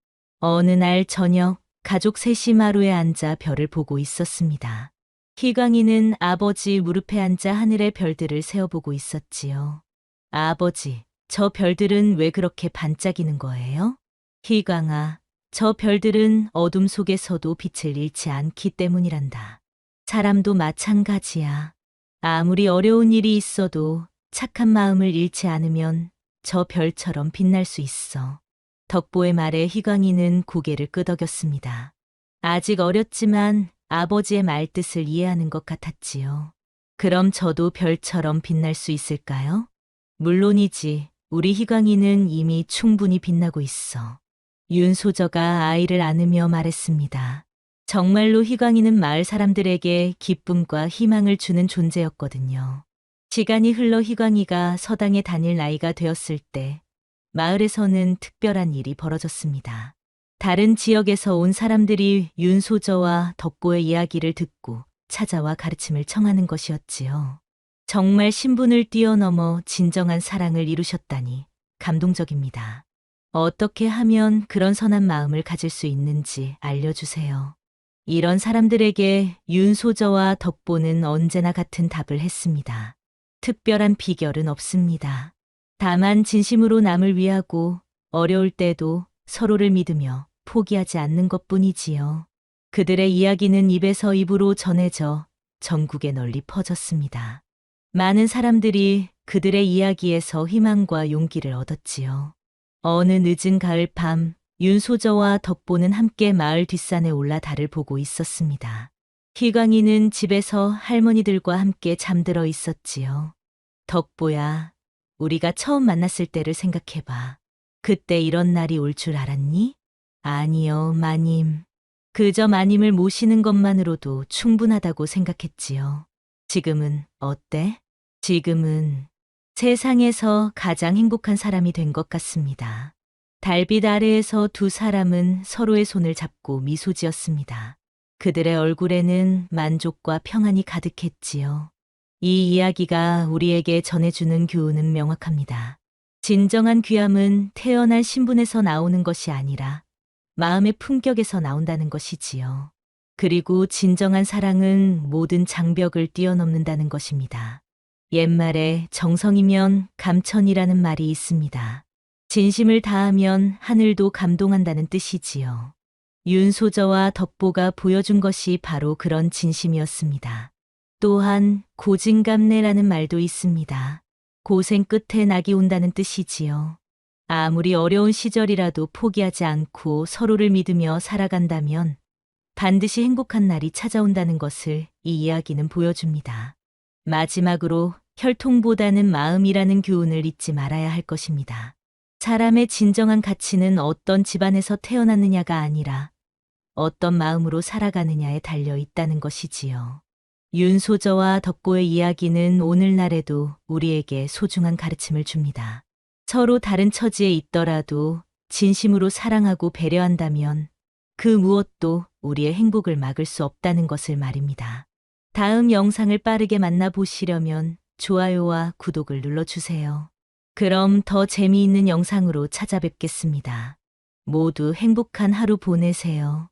어느 날 저녁, 가족 셋이 마루에 앉아 별을 보고 있었습니다. 희광이는 아버지 무릎에 앉아 하늘의 별들을 세어보고 있었지요. 아버지, 저 별들은 왜 그렇게 반짝이는 거예요? 희광아, 저 별들은 어둠 속에서도 빛을 잃지 않기 때문이란다. 사람도 마찬가지야. 아무리 어려운 일이 있어도 착한 마음을 잃지 않으면 저 별처럼 빛날 수 있어. 덕보의 말에 희광이는 고개를 끄덕였습니다. 아직 어렸지만 아버지의 말뜻을 이해하는 것 같았지요. 그럼 저도 별처럼 빛날 수 있을까요? 물론이지. 우리 희광이는 이미 충분히 빛나고 있어. 윤소저가 아이를 안으며 말했습니다. 정말로 희광이는 마을 사람들에게 기쁨과 희망을 주는 존재였거든요. 시간이 흘러 희광이가 서당에 다닐 나이가 되었을 때 마을에서는 특별한 일이 벌어졌습니다. 다른 지역에서 온 사람들이 윤소저와 덕보의 이야기를 듣고 찾아와 가르침을 청하는 것이었지요. 정말 신분을 뛰어넘어 진정한 사랑을 이루셨다니 감동적입니다. 어떻게 하면 그런 선한 마음을 가질 수 있는지 알려주세요. 이런 사람들에게 윤소저와 덕보는 언제나 같은 답을 했습니다. 특별한 비결은 없습니다. 다만 진심으로 남을 위하고 어려울 때도 서로를 믿으며 포기하지 않는 것뿐이지요. 그들의 이야기는 입에서 입으로 전해져 전국에 널리 퍼졌습니다. 많은 사람들이 그들의 이야기에서 희망과 용기를 얻었지요. 어느 늦은 가을 밤, 윤소저와 덕보는 함께 마을 뒷산에 올라 달을 보고 있었습니다. 희광이는 집에서 할머니들과 함께 잠들어 있었지요. 덕보야, 우리가 처음 만났을 때를 생각해봐. 그때 이런 날이 올 줄 알았니? 아니요, 마님. 그저 마님을 모시는 것만으로도 충분하다고 생각했지요. 지금은 어때? 지금은 세상에서 가장 행복한 사람이 된 것 같습니다. 달빛 아래에서 두 사람은 서로의 손을 잡고 미소 지었습니다. 그들의 얼굴에는 만족과 평안이 가득했지요. 이 이야기가 우리에게 전해주는 교훈은 명확합니다. 진정한 귀함은 태어난 신분에서 나오는 것이 아니라 마음의 품격에서 나온다는 것이지요. 그리고 진정한 사랑은 모든 장벽을 뛰어넘는다는 것입니다. 옛말에 정성이면 감천이라는 말이 있습니다. 진심을 다하면 하늘도 감동한다는 뜻이지요. 윤소저와 덕보가 보여준 것이 바로 그런 진심이었습니다. 또한 고진감래라는 말도 있습니다. 고생 끝에 낙이 온다는 뜻이지요. 아무리 어려운 시절이라도 포기하지 않고 서로를 믿으며 살아간다면 반드시 행복한 날이 찾아온다는 것을 이 이야기는 보여줍니다. 마지막으로 혈통보다는 마음이라는 교훈을 잊지 말아야 할 것입니다. 사람의 진정한 가치는 어떤 집안에서 태어났느냐가 아니라 어떤 마음으로 살아가느냐에 달려 있다는 것이지요. 윤소저와 덕보의 이야기는 오늘날에도 우리에게 소중한 가르침을 줍니다. 서로 다른 처지에 있더라도 진심으로 사랑하고 배려한다면 그 무엇도 우리의 행복을 막을 수 없다는 것을 말입니다. 다음 영상을 빠르게 만나보시려면 좋아요와 구독을 눌러주세요. 그럼 더 재미있는 영상으로 찾아뵙겠습니다. 모두 행복한 하루 보내세요.